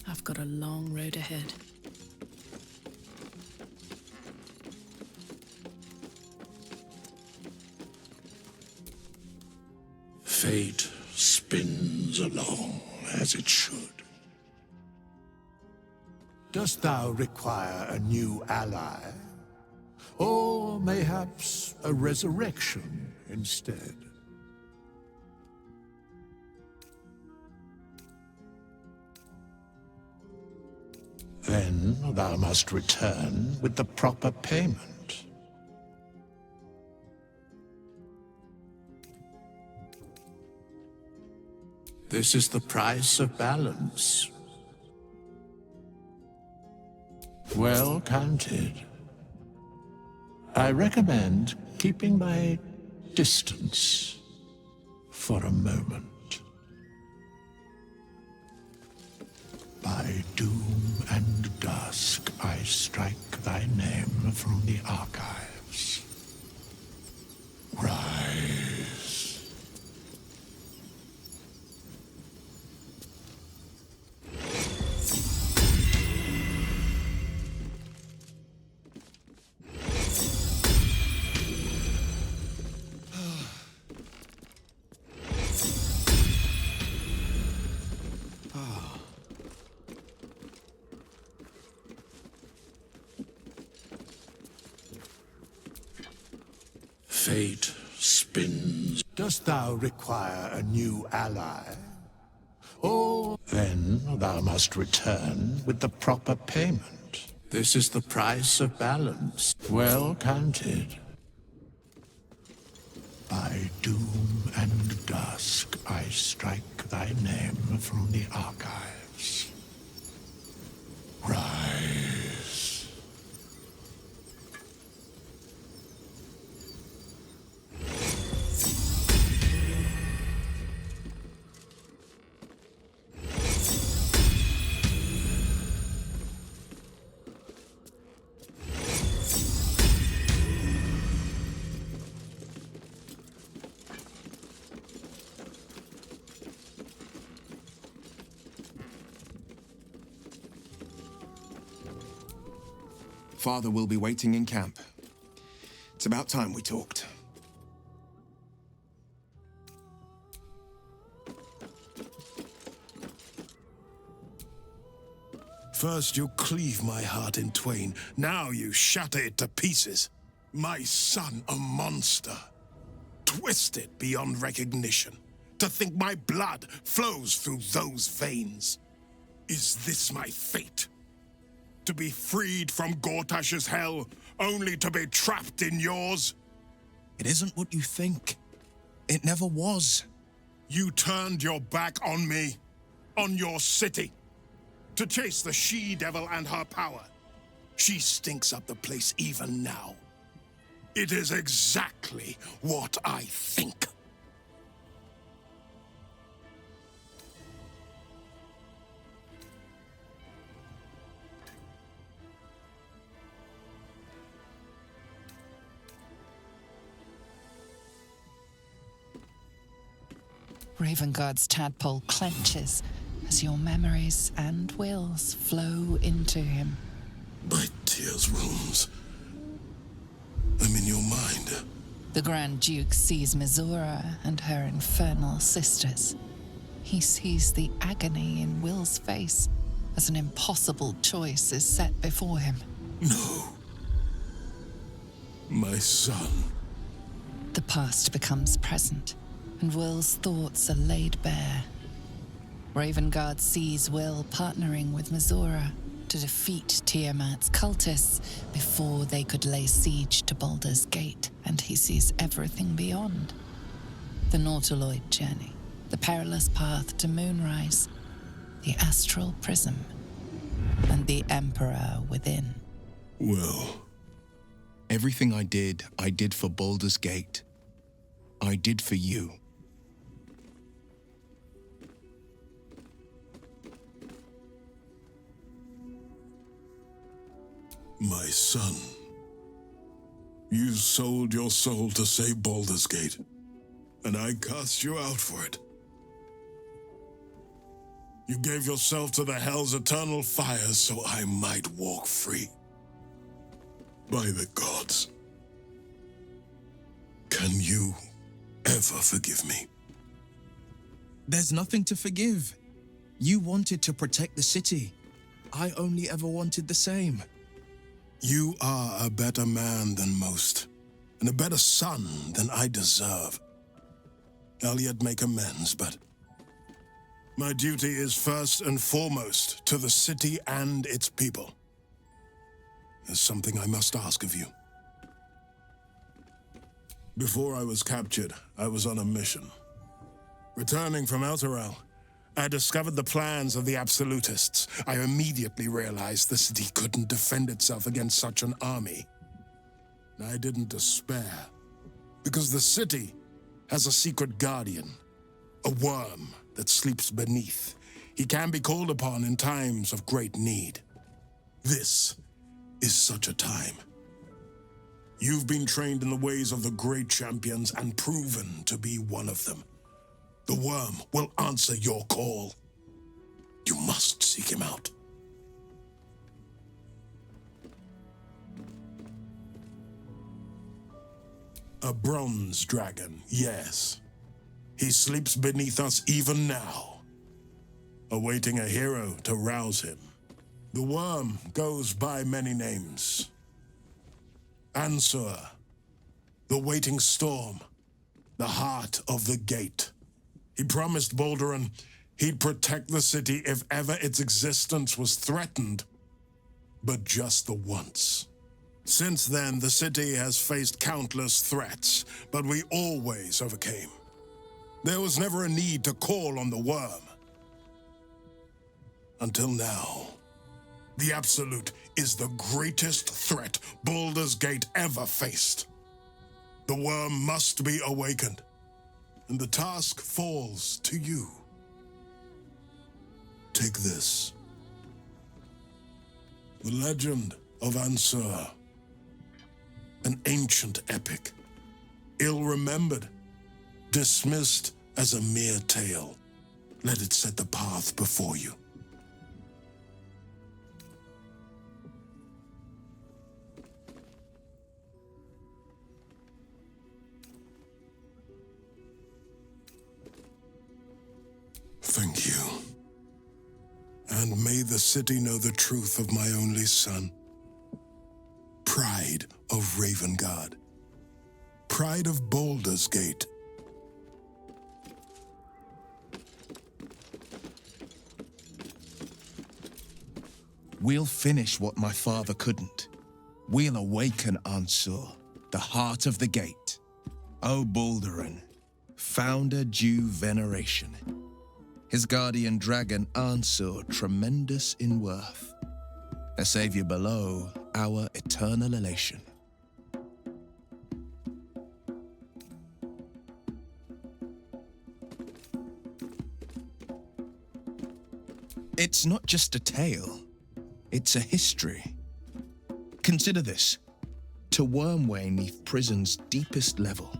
[SPEAKER 1] I've got a long road ahead.
[SPEAKER 12] Fate spins along as it should. Dost thou require a new ally? Or mayhaps a resurrection instead? Then thou must return with the proper payment. This is the price of balance. Well counted. I recommend keeping my distance for a moment. By doom and dusk, I strike thy name from the archives. Rise. Fate spins. Dost thou require a new ally? Or then thou must return with the proper payment. This is the price of balance. Well counted. By doom and dusk, I strike thy name from the archives. Rise.
[SPEAKER 7] Father will be waiting in camp. It's about time we talked.
[SPEAKER 3] First you cleave my heart in twain, now you shatter it to pieces. My son, a monster. Twisted beyond recognition. To think my blood flows through those veins. Is this my fate? To be freed from Gortash's hell, only to be trapped in yours?
[SPEAKER 7] It isn't what you think. It never was.
[SPEAKER 3] You turned your back on me, on your city, to chase the she-devil and her power. She stinks up the place even now. It is exactly what I think.
[SPEAKER 1] Ravenguard's tadpole clenches as your memories and wills flow into him.
[SPEAKER 3] My tears wounds. I'm in your mind.
[SPEAKER 1] The Grand Duke sees Mizora and her infernal sisters. He sees the agony in Will's face as an impossible choice is set before him.
[SPEAKER 3] No. My son.
[SPEAKER 1] The past becomes present, and Will's thoughts are laid bare. Ravengard sees Will partnering with Mizora to defeat Tiamat's cultists before they could lay siege to Baldur's Gate, and he sees everything beyond. The Nautiloid journey, the perilous path to Moonrise, the astral prism, and the Emperor within.
[SPEAKER 3] Will.
[SPEAKER 7] Everything I did for Baldur's Gate. I did for you.
[SPEAKER 3] My son. You sold your soul to save Baldur's Gate, and I cast you out for it. You gave yourself to the Hell's eternal fire so I might walk free. By the gods. Can you ever forgive me?
[SPEAKER 7] There's nothing to forgive. You wanted to protect the city. I only ever wanted the same.
[SPEAKER 3] You are a better man than most, and a better son than I deserve. I'll yet make amends, but my duty is first and foremost to the city and its people. There's something I must ask of you. Before I was captured, I was on a mission. Returning from Enthralled, I discovered the plans of the Absolutists. I immediately realized the city couldn't defend itself against such an army. I didn't despair, because the city has a secret guardian, a worm that sleeps beneath. He can be called upon in times of great need. This is such a time. You've been trained in the ways of the great champions and proven to be one of them. The worm will answer your call. You must seek him out. A bronze dragon, yes. He sleeps beneath us even now, awaiting a hero to rouse him. The worm goes by many names. Ansur, the waiting storm, the heart of the gate. He promised Baldur he'd protect the city if ever its existence was threatened, but just the once. Since then, the city has faced countless threats, but we always overcame. There was never a need to call on the worm. Until now. The Absolute is the greatest threat Baldur's Gate ever faced. The worm must be awakened, and the task falls to you. Take this. The legend of Ansur. An ancient epic, ill-remembered, dismissed as a mere tale. Let it set the path before you. Thank you. And may the city know the truth of my only son. Pride of Ravengard. Pride of Baldur's Gate.
[SPEAKER 7] We'll finish what my father couldn't. We'll awaken Ansur, the heart of the gate. O Baldurin, founder due veneration. His guardian dragon Ansur, tremendous in worth. A savior below, our eternal elation. It's not just a tale, it's a history. Consider this. To Wormway 'neath prison's deepest level.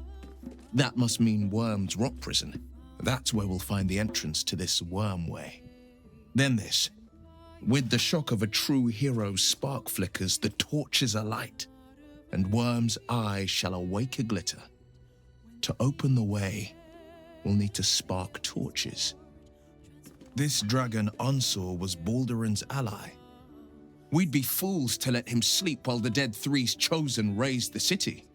[SPEAKER 7] That must mean Worm's rock prison. That's where we'll find the entrance to this Wormway. Then this. With the shock of a true hero's spark flickers, the torches alight, and Worm's eye shall awake a glitter. To open the way, we'll need to spark torches. This dragon Ansur was Baldur's ally. We'd be fools to let him sleep while the Dead Three's chosen raised the city.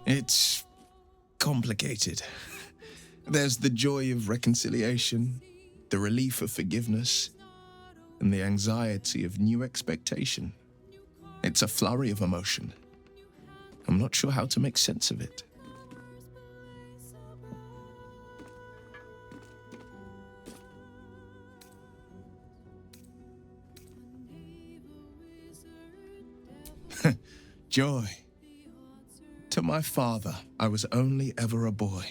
[SPEAKER 7] It's complicated. There's the joy of reconciliation, the relief of forgiveness, and the anxiety of new expectation. It's a flurry of emotion. I'm not sure how to make sense of it. Joy. To my father, I was only ever a boy.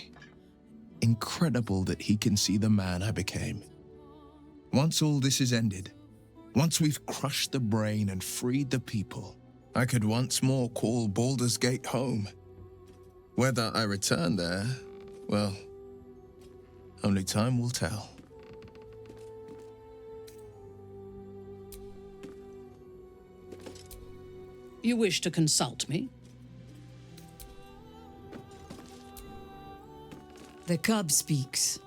[SPEAKER 7] Incredible that he can see the man I became. Once all this is ended, once we've crushed the brain and freed the people, I could once more call Baldur's Gate home. Whether I return there, well, only time will tell.
[SPEAKER 21] You wish to consult me?
[SPEAKER 10] The cub speaks.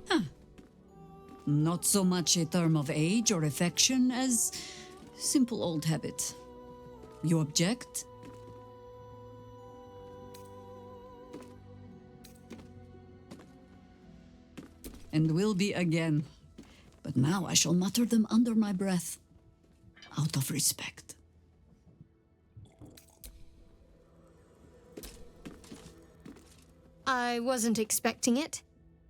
[SPEAKER 10] Huh. Not so much a term of age or affection as simple old habit. You object? And will be again. But now I shall mutter them under my breath, out of respect.
[SPEAKER 6] I wasn't expecting it,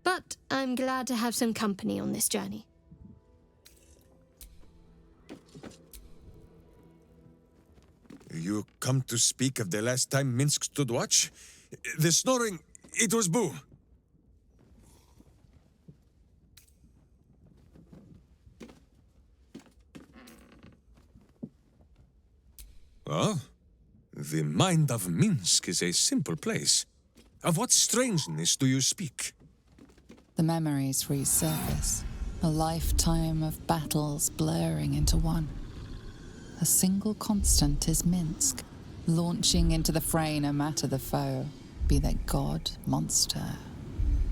[SPEAKER 6] but I'm glad to have some company on this journey.
[SPEAKER 4] You come to speak of the last time Minsk stood watch? The snoring, it was Boo. Well, the mind of Minsk is a simple place. Of what strangeness do you speak?
[SPEAKER 1] The memories resurface, a lifetime of battles blurring into one. A single constant is Minsk, launching into the fray no matter the foe, be that god, monster,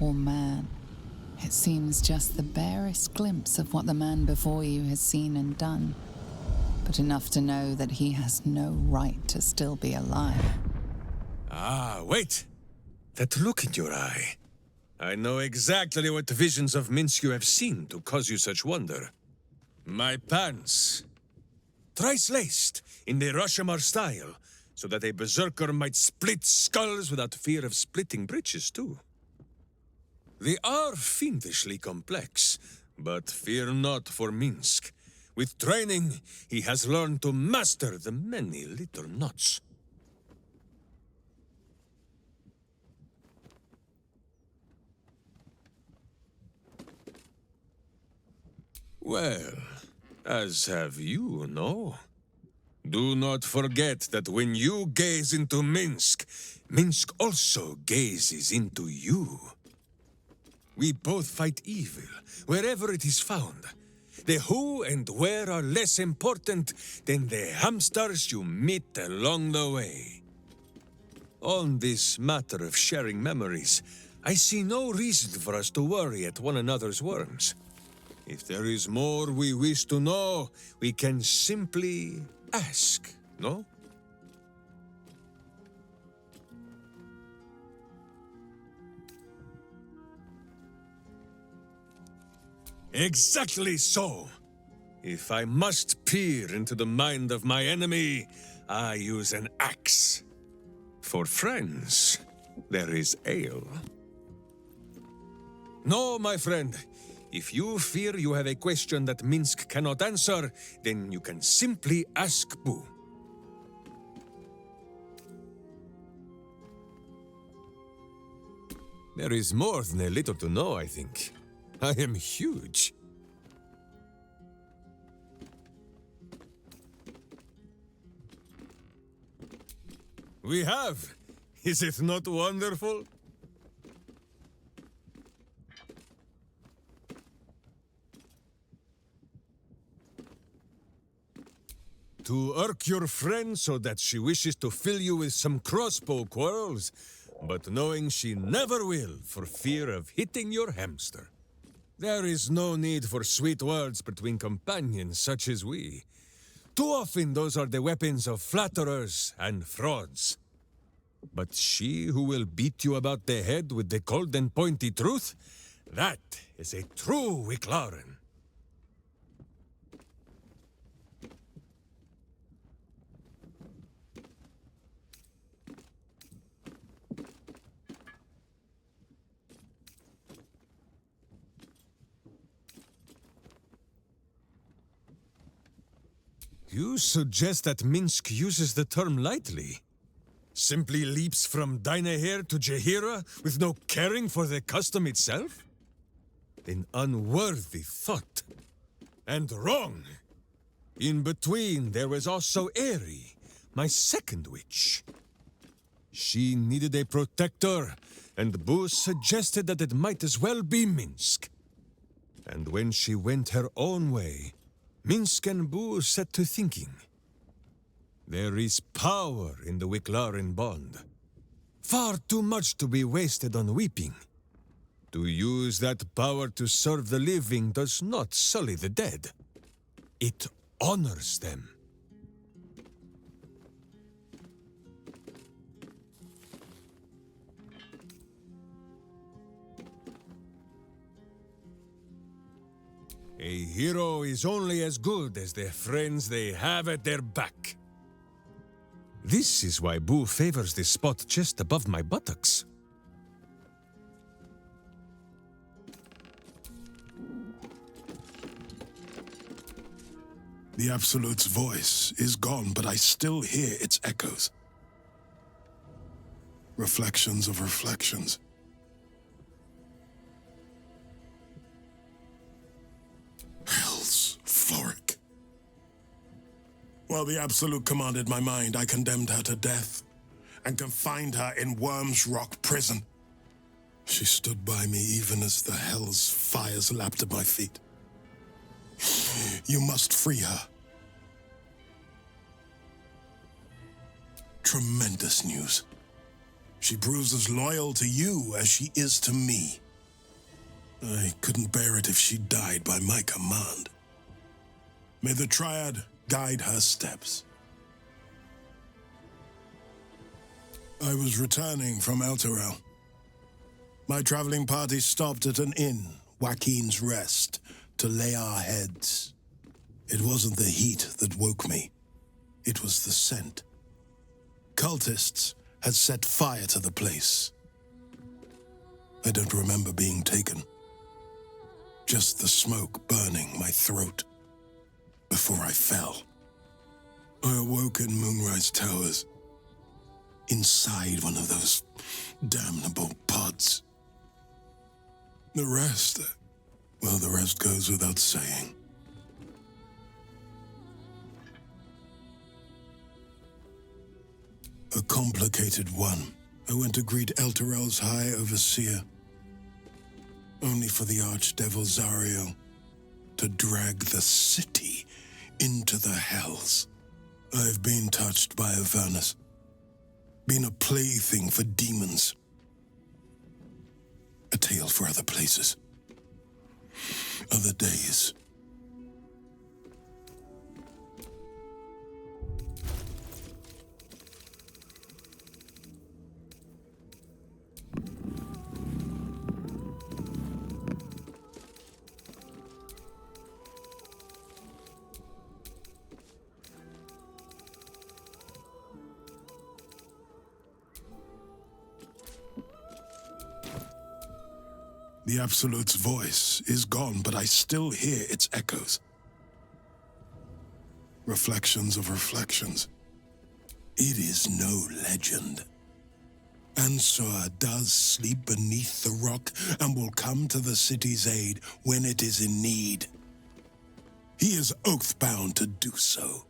[SPEAKER 1] or man. It seems just the barest glimpse of what the man before you has seen and done, but enough to know that he has no right to still be alive.
[SPEAKER 4] Ah, wait! That look in your eye. I know exactly what visions of Minsk you have seen to cause you such wonder. My pants. Thrice laced in the Rashomar style, so that a berserker might split skulls without fear of splitting breeches too. They are fiendishly complex, but fear not for Minsk. With training, he has learned to master the many little knots. Well, as have you, no? Do not forget that when you gaze into Minsk, Minsk also gazes into you. We both fight evil, wherever it is found. The who and where are less important than the hamsters you meet along the way. On this matter of sharing memories, I see no reason for us to worry at one another's worms. If there is more we wish to know, we can simply ask, no? Exactly so. If I must peer into the mind of my enemy, I use an axe. For friends, there is ale. No, my friend. If you fear you have a question that Minsk cannot answer, then you can simply ask Boo. There is more than a little to know, I think. I am huge. We have. Is it not wonderful? to irk your friend so that she wishes to fill you with some crossbow quarrels, but knowing she never will for fear of hitting your hamster. There is no need for sweet words between companions such as we. Too often those are the weapons of flatterers and frauds. But she who will beat you about the head with the cold and pointy truth, that is a true Wicklaren. You suggest that Minsk uses the term lightly? Simply leaps from Dynaheir to Jahira with no caring for the custom itself? An unworthy thought. And wrong. In between, there was also Eri, my second witch. She needed a protector, and Boo suggested that it might as well be Minsk. And when she went her own way, Minsk and Boo set to thinking. There is power in the Wicklaren bond. Far too much to be wasted on weeping. To use that power to serve the living does not sully the dead. It honors them. A hero is only as good as the friends they have at their back. This is why Boo favors this spot just above my buttocks.
[SPEAKER 3] The Absolute's voice is gone, but I still hear its echoes. Reflections of reflections. Hell's Floric. While the Absolute commanded my mind, I condemned her to death and confined her in Worm's Rock prison. She stood by me even as the Hell's fires lapped at my feet. You must free her. Tremendous news. She proves as loyal to you as she is to me. I couldn't bear it if she died by my command. May the Triad guide her steps. I was returning from Enthralled. My traveling party stopped at an inn, Joaquin's Rest, to lay our heads. It wasn't the heat that woke me. It was the scent. Cultists had set fire to the place. I don't remember being taken. Just the smoke burning my throat before I fell. I awoke in Moonrise Towers, inside one of those damnable pods. The rest, well, the rest goes without saying. A complicated one. I went to greet Elturel's High Overseer, only for the Archdevil Zariel to drag the city into the Hells. I've been touched by Avernus, been a plaything for demons. A tale for other places, other days. The Absolute's voice is gone, but I still hear its echoes. Reflections of reflections. It is no legend. Ansur does sleep beneath the rock and will come to the city's aid when it is in need. He is oath-bound to do so.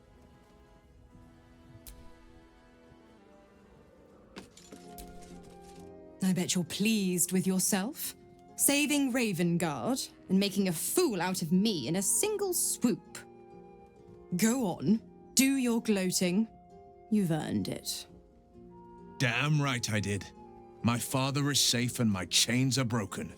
[SPEAKER 11] I bet you're pleased with yourself. Saving Ravengard and making a fool out of me in a single swoop. Go on.
[SPEAKER 20] Do your gloating. You've earned it.
[SPEAKER 7] Damn right I did. My father is safe and my chains are broken.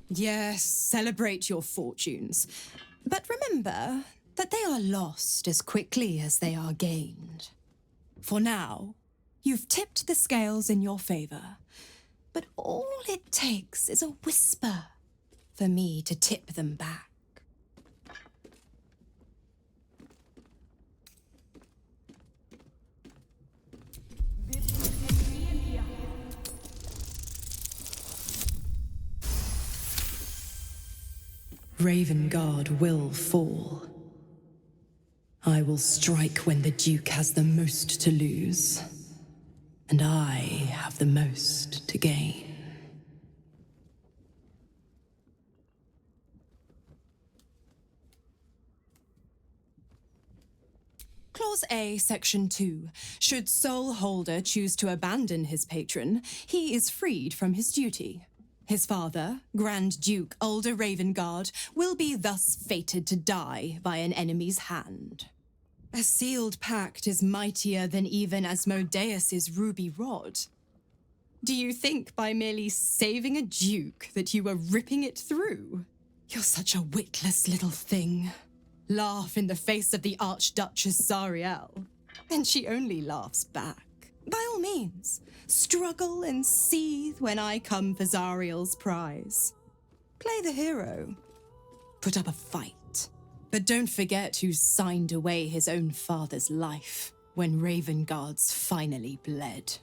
[SPEAKER 20] Yes, celebrate your fortunes. But remember that they are lost as quickly as they are gained. For now, you've tipped the scales in your favor. But all it takes is a whisper for me to tip them back. Ravengard will fall. I will strike when the Duke has the most to lose, and I have the most to gain. Clause A, Section 2. Should Soul Holder choose to abandon his patron, he is freed from his duty. His father, Grand Duke Ulder Ravengard, will be thus fated to die by an enemy's hand. A sealed pact is mightier than even Asmodeus's ruby rod. Do you think by merely saving a duke that you were ripping it through? You're such a witless little thing. Laugh in the face of the Archduchess Zariel, and she only laughs back. By all means, struggle and seethe when I come for Zariel's prize. Play the hero. Put up a fight. But don't forget who signed away his own father's life when Ravengard's finally bled.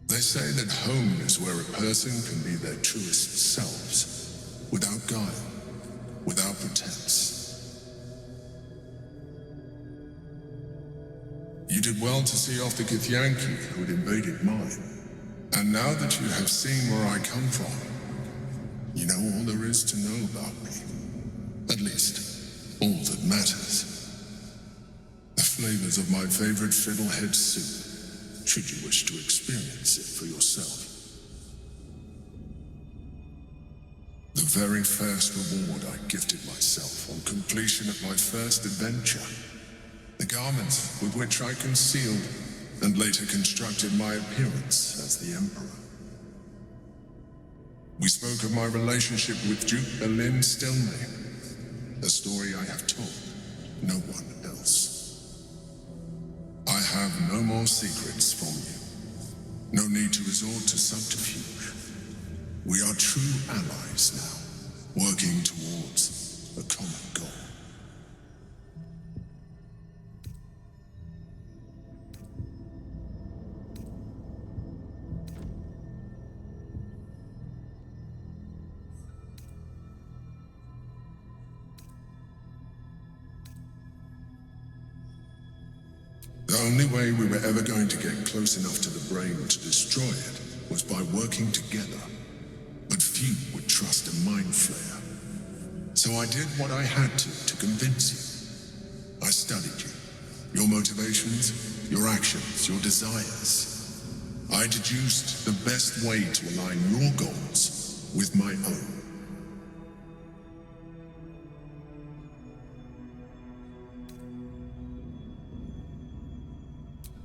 [SPEAKER 12] They say that home is where a person can be their truest selves, without guile, without pretense. You did well to see off the Githyanki who had invaded mine. And now that you have seen where I come from, you know all there is to know about me. At least, all that matters. The flavors of my favorite fiddlehead soup, should you wish to experience it for yourself. The very first reward I gifted myself on completion of my first adventure. The garments with which I concealed and later constructed my appearance as the Emperor. We spoke of my relationship with Duke Berlin Stilme, a story I have told no one else. I have no more secrets from you. No need to resort to subterfuge. We are true allies now, working towards a common goal. The only way we were ever going to get close enough to the brain to destroy it was by working together. But few would trust a mind flayer. So I did what I had to convince you. I studied you. Your motivations, your actions, your desires. I deduced the best way to align your goals with my own.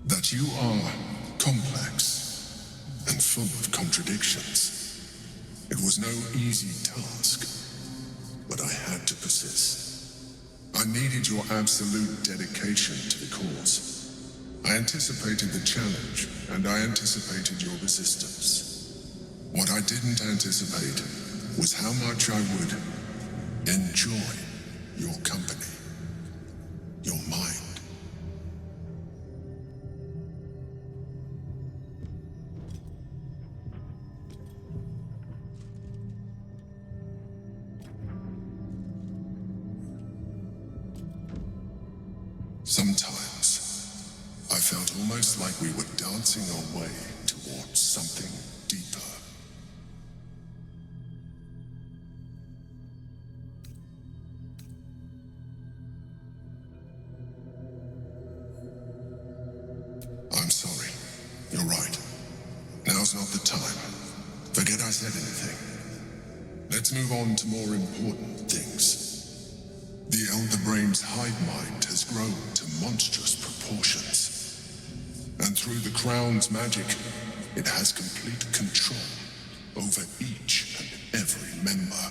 [SPEAKER 12] That you are complex and full of contradictions. It was no easy task, but I had to persist. I needed your absolute dedication to the cause. I anticipated the challenge, and I anticipated your resistance. What I didn't anticipate was how much I would enjoy your company, your mind. Sometimes, felt almost like we were dancing our way towards something deeper. I'm sorry. You're right. Now's not the time. Forget I said anything. Let's move on to more important things. The Elder Brain's hive mind has grown to monstrous proportions. And through the Crown's magic, it has complete control over each and every member.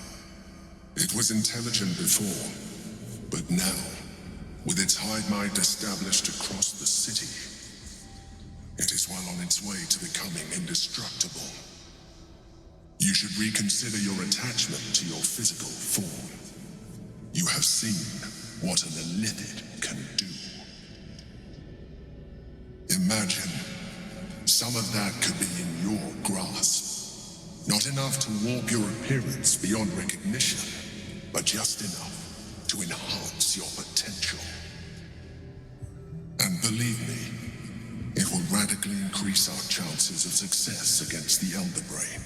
[SPEAKER 12] It was intelligent before, but now, with its hive mind established across the city, it is well on its way to becoming indestructible. You should reconsider your attachment to your physical form. You have seen what an illithid can do. Imagine some of that could be in your grasp. Not enough to warp your appearance beyond recognition, but just enough to enhance your potential. And believe me, it will radically increase our chances of success against the Elder Brain.